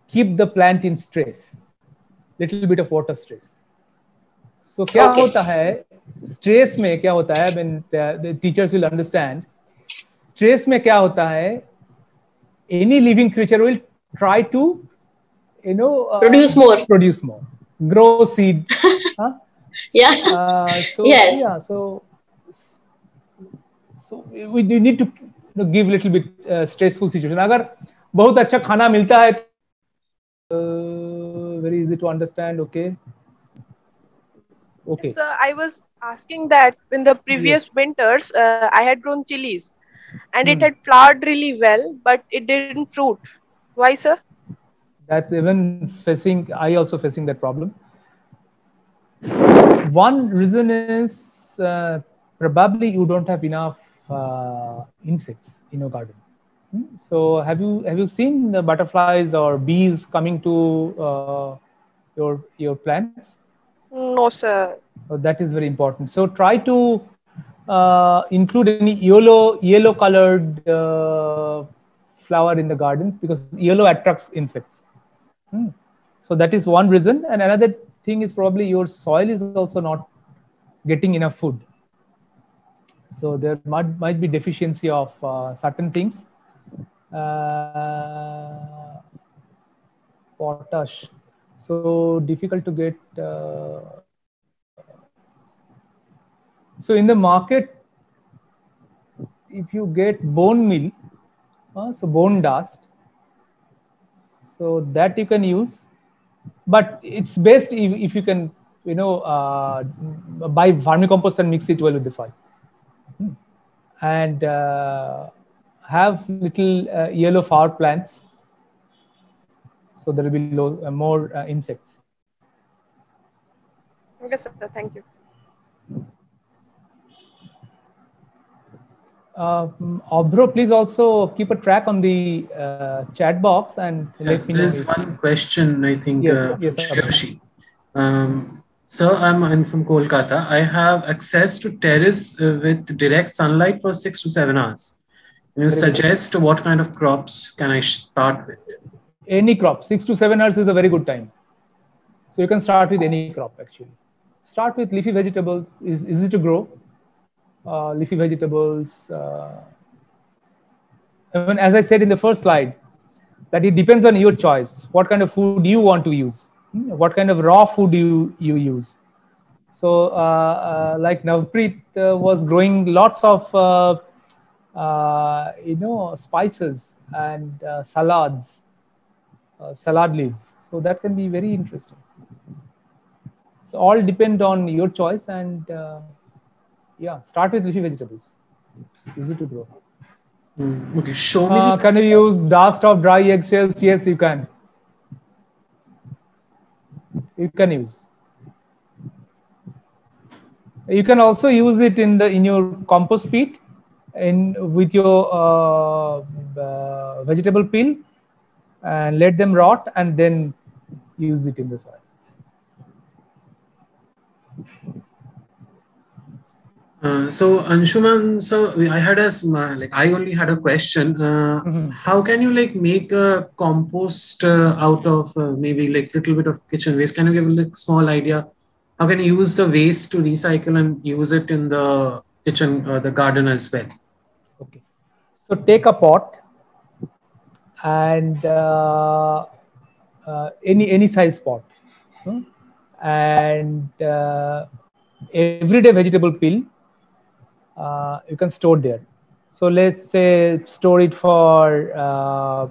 keep the plant in stress, little bit of water stress. So क्या होता है stress में, क्या होता है, when the teachers will understand, stress में क्या होता है, any living creature will try to produce more, grow seed. Yeah. So yes. Yeah, so we need to give little bit stressful situation. अगर बहुत अच्छा खाना मिलता है, very easy to understand. Okay. So I was asking that in the previous winters, I had grown chilies, and it had flowered really well, but it didn't fruit. Why, sir? That's even I also facing that problem. One reason is probably you don't have enough insects in your garden. So have you seen the butterflies or bees coming to your plants? No, sir. So that is very important. So try to include any yellow colored flower in the gardens, because yellow attracts insects. So that is one reason. And another thing is probably your soil is also not getting enough food. So there might be deficiency of certain things. Potash. So difficult to get. So in the market, if you get bone meal, so bone dust, so that you can use, but it's best if you can buy vermicompost and mix it well with the soil, and have little yellow flower plants, so there will be more insects. Okay, sir. Thank you. Obro, please also keep a track on the chat box and let me know. There's one question, I think, yes, Shreyashi. Sir, I'm from Kolkata. I have access to terrace with direct sunlight for 6 to 7 hours. Can you suggest what kind of crops can I start with? Any crop. 6 to 7 hours is a very good time. So you can start with any crop actually. Start with leafy vegetables. Is easy to grow. Leafy vegetables. Even as I said in the first slide, that it depends on your choice. What kind of food you want to use? What kind of raw food you use? So like Navpreet was growing lots of spices and salads, salad leaves. So that can be very interesting. So all depend on your choice, and yeah, start with leafy vegetables. Easy to grow. Okay, show me. Can you use dust of dry eggshells? Yes, you can. You can use. You can also use it in your compost pit, with your vegetable peel, and let them rot, and then use it in the soil. So Anshuman, so I had I only had a question. How can you make a compost out of maybe little bit of kitchen waste? Can you give a small idea? How can you use the waste to recycle and use it in the kitchen, the garden as well? Okay. So take a pot and any size pot, and everyday vegetable peel. You can store there. So let's say store it for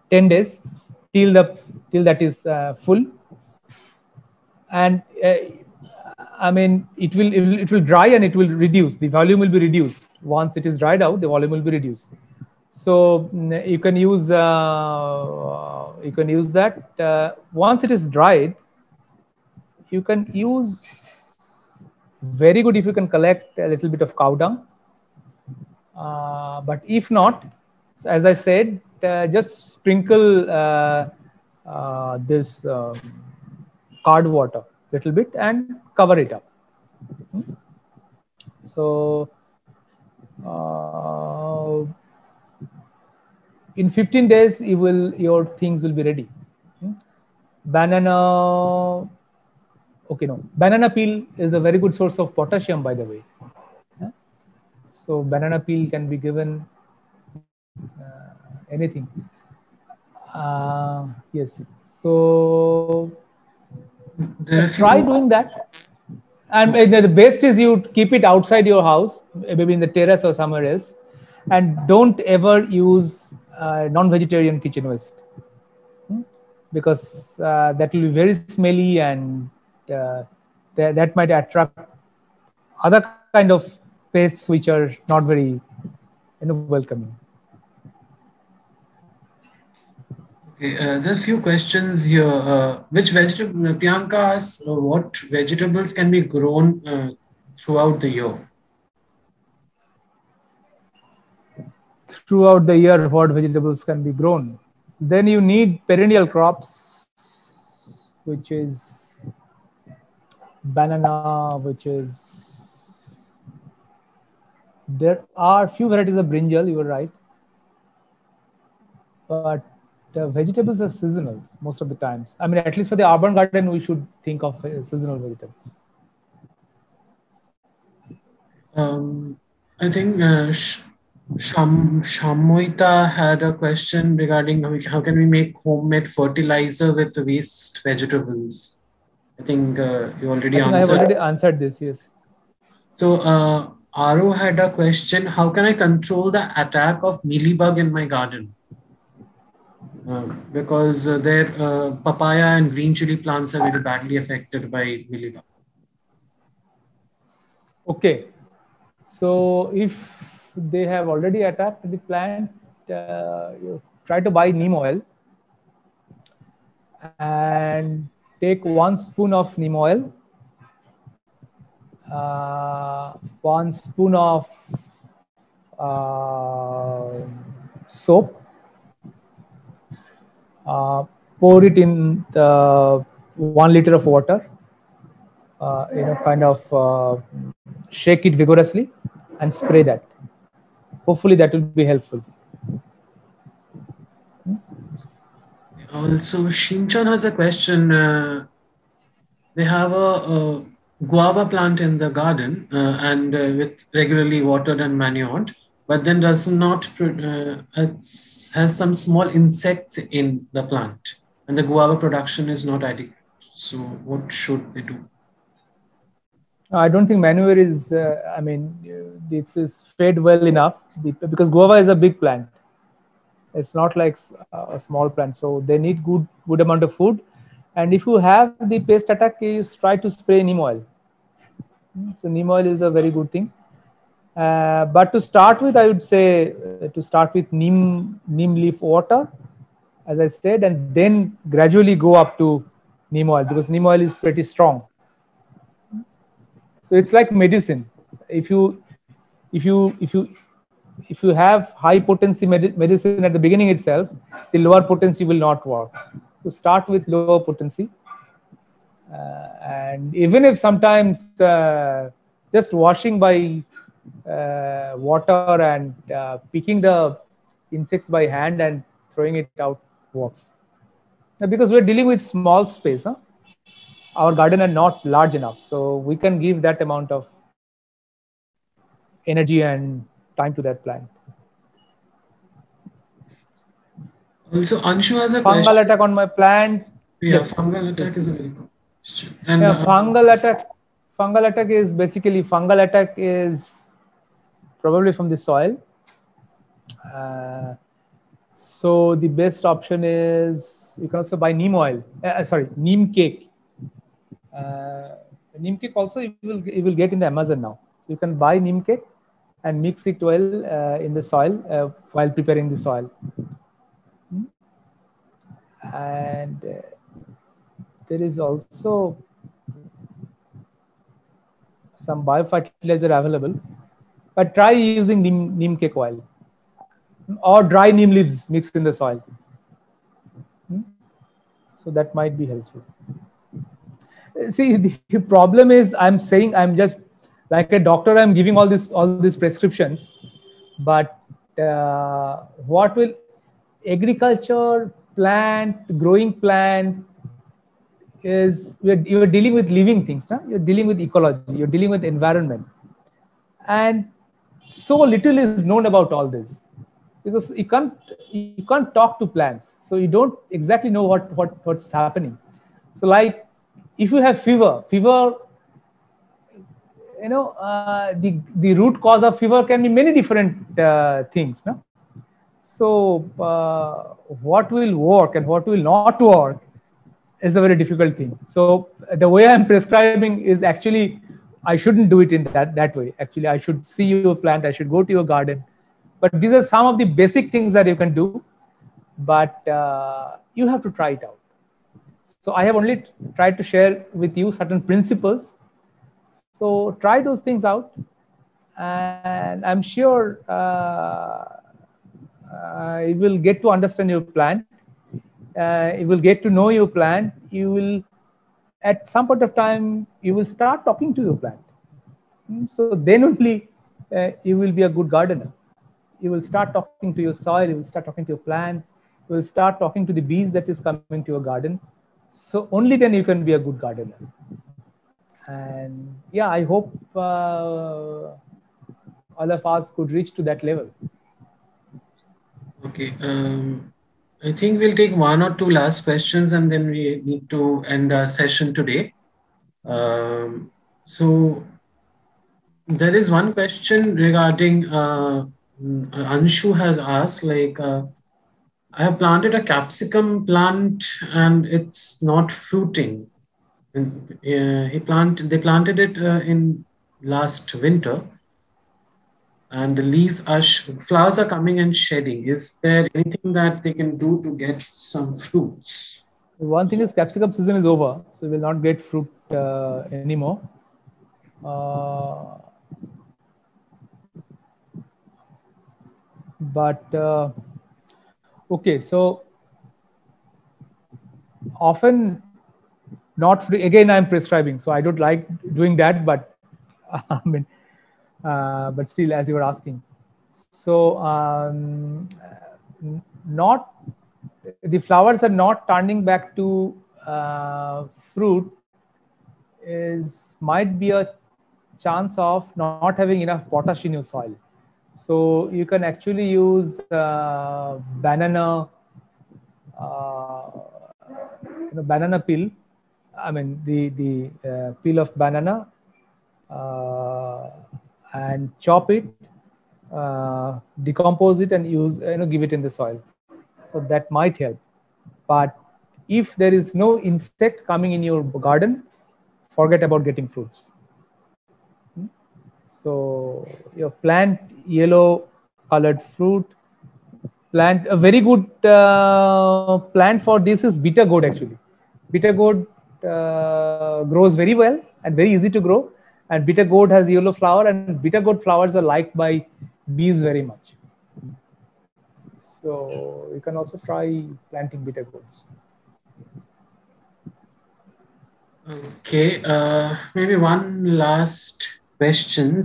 10 days till that is full, and I mean it will dry and it will reduce. The volume will be reduced. Once it is dried out, the volume will be reduced. So you can use that. Once it is dried, you can use. Very good if you can collect a little bit of cow dung. But if not, as I said, just sprinkle this card water little bit and cover it up. So in 15 days, your things will be ready. Banana. Okay, no. Banana peel is a very good source of potassium, by the way. So banana peel can be given anything. Yes. So try doing that. And the best is you keep it outside your house, maybe in the terrace or somewhere else, and don't ever use non-vegetarian kitchen waste, because that will be very smelly, and that might attract other kind of pests which are not very welcoming. Okay, there are a few questions here. Which vegetable? Priyanka asks, what vegetables can be grown throughout the year? Throughout the year, what vegetables can be grown? Then you need perennial crops, which is banana, which is, there are few varieties of brinjal, you were right, but vegetables are seasonal most of the times. I mean, at least for the urban garden, we should think of seasonal vegetables. I think Shamoita had a question regarding how can we make homemade fertilizer with waste vegetables. I think you already answered. I have already answered this, yes. So Aro had a question, how can I control the attack of mealybug in my garden? Because their papaya and green chili plants are very badly affected by mealybug. Okay. So if they have already attacked the plant, you try to buy neem oil and take 1 spoon of neem oil, 1 spoon of soap, pour it in the 1 liter of water, kind of shake it vigorously and spray that. Hopefully that will be helpful. Also, Shinchan has a question. They have a guava plant in the garden and with regularly watered and manured, but then does not has some small insects in the plant, and the guava production is not adequate. So what should they do? I don't think manure is, I mean, this is fed well enough because guava is a big plant. It's not like a small plant. So they need good amount of food. And if you have the pest attack, you try to spray neem oil. So neem oil is a very good thing. But to start with, I would say to start with neem leaf water, as I said, and then gradually go up to neem oil because neem oil is pretty strong. So it's like medicine. If you have high potency medicine at the beginning itself, the lower potency will not work. So start with lower potency, and even if sometimes just washing by water and picking the insects by hand and throwing it out works. Now, because we're dealing with small space, our garden are not large enough, so we can give that amount of energy and time to that plant. Also, Anshu has a fungal question. Attack on my plant. Yeah, yes. Fungal attack is a very good question. And yeah, fungal attack is basically, fungal attack is probably from the soil. So the best option is, you can also buy neem oil. Neem cake. Neem cake also you will get in the Amazon now. So you can buy neem cake and mix it well in the soil while preparing the soil. And there is also some biofertilizer available, but try using neem cake oil or dry neem leaves mixed in the soil. So that might be helpful. See, the problem is, I'm just like a doctor, I'm giving all these prescriptions, but what will agriculture, growing plant is, you're dealing with living things, no? You're dealing with ecology, you're dealing with environment, and so little is known about all this, because you can't talk to plants, so you don't exactly know what's happening. So like, if you have fever, you know, the root cause of fever can be many different things, no? So what will work and what will not work is a very difficult thing. So the way I'm prescribing is, actually, I shouldn't do it in that way. Actually, I should see your plant, I should go to your garden. But these are some of the basic things that you can do, but you have to try it out. So I have only tried to share with you certain principles. So try those things out, and I'm sure you will get to understand your plant. You will get to know your plant. You will, at some point of time, you will start talking to your plant. So then only you will be a good gardener. You will start talking to your soil. You will start talking to your plant. You will start talking to the bees that is coming to your garden. So only then you can be a good gardener. And yeah, I hope all of us could reach to that level. Okay. I think we'll take one or two last questions, and then we need to end our session today. So there is one question regarding, Anshu has asked, like, I have planted a capsicum plant and it's not fruiting. And they planted it in last winter, and the leaves flowers are coming and shedding. Is there anything that they can do to get some fruits? One thing is, capsicum season is over, so we will not get fruit anymore. Okay, so often not free. Again, I'm prescribing, so I don't like doing that, but I mean, but still, as you were asking, so the flowers are not turning back to fruit might be a chance of not having enough potash in your soil. So you can actually use banana peel. I mean, the peel of banana, and chop it, decompose it, and give it in the soil. So that might help. But if there is no insect coming in your garden, forget about getting fruits. So your plant yellow colored fruit. Plant a very good plant for this is bitter gourd. Actually, bitter gourd grows very well and very easy to grow, And bitter gourd has yellow flower, and bitter gourd flowers are liked by bees very much. So you can also try planting bitter gourds. Okay, maybe one last question.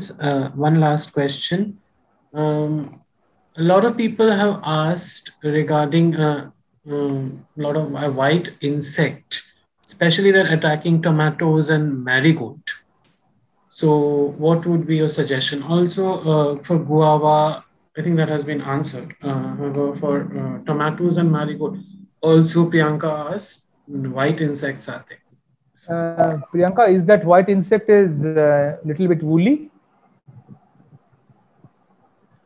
A lot of people have asked regarding a lot of white insect, especially that attacking tomatoes and marigold. So what would be your suggestion? Also for guava, I think that has been answered. For tomatoes and marigold, also Priyanka asked, white insects are there. Priyanka, is that white insect is a little bit woolly?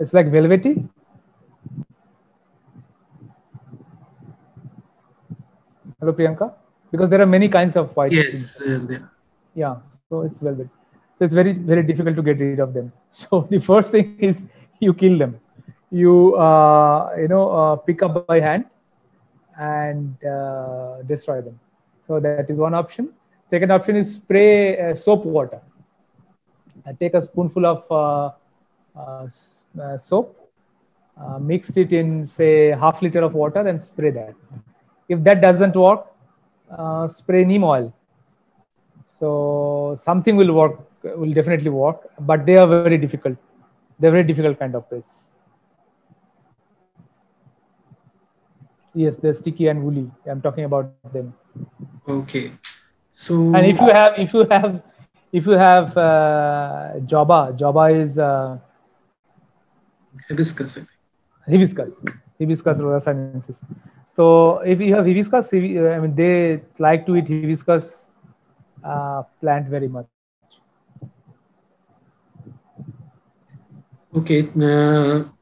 It's like velvety? Hello, Priyanka? Because there are many kinds of white insects. Yeah, so it's velvet. So it's very, very difficult to get rid of them. So the first thing is you kill them. You, pick up by hand and destroy them. So that is one option. Second option is spray soap water. Take a spoonful of soap, mixed it in, say, half liter of water and spray that. If that doesn't work, spray neem oil. So something will work, will definitely work, but they are very difficult. They're very difficult kind of pests. Yes, they're sticky and woolly. I'm talking about them. Okay. So and if you have Joba is hibiscus rosa sinensis. So if you have hibiscus, they like to eat hibiscus plant very much. Okay,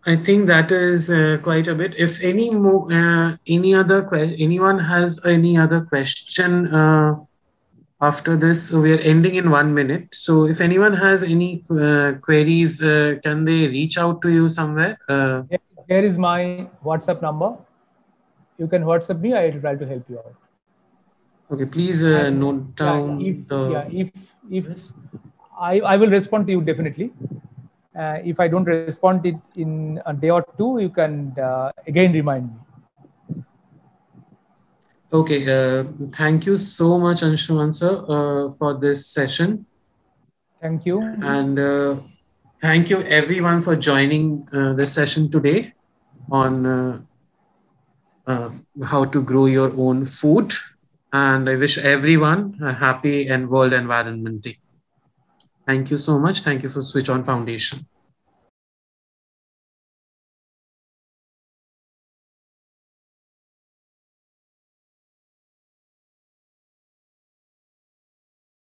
I think that is quite a bit. If anyone has any other question after this, we are ending in 1 minute. So if anyone has any queries, can they reach out to you somewhere? Here is my WhatsApp number. You can WhatsApp me. I will try to help you out. Okay, please note down. If I will respond to you definitely. If I don't respond it in a day or two, you can again remind me. Okay, thank you so much, Anshuman sir, for this session. Thank you. And thank you everyone for joining this session today on how to grow your own food. And I wish everyone a happy and World Environment Day. Thank you so much. Thank you for Switch On Foundation.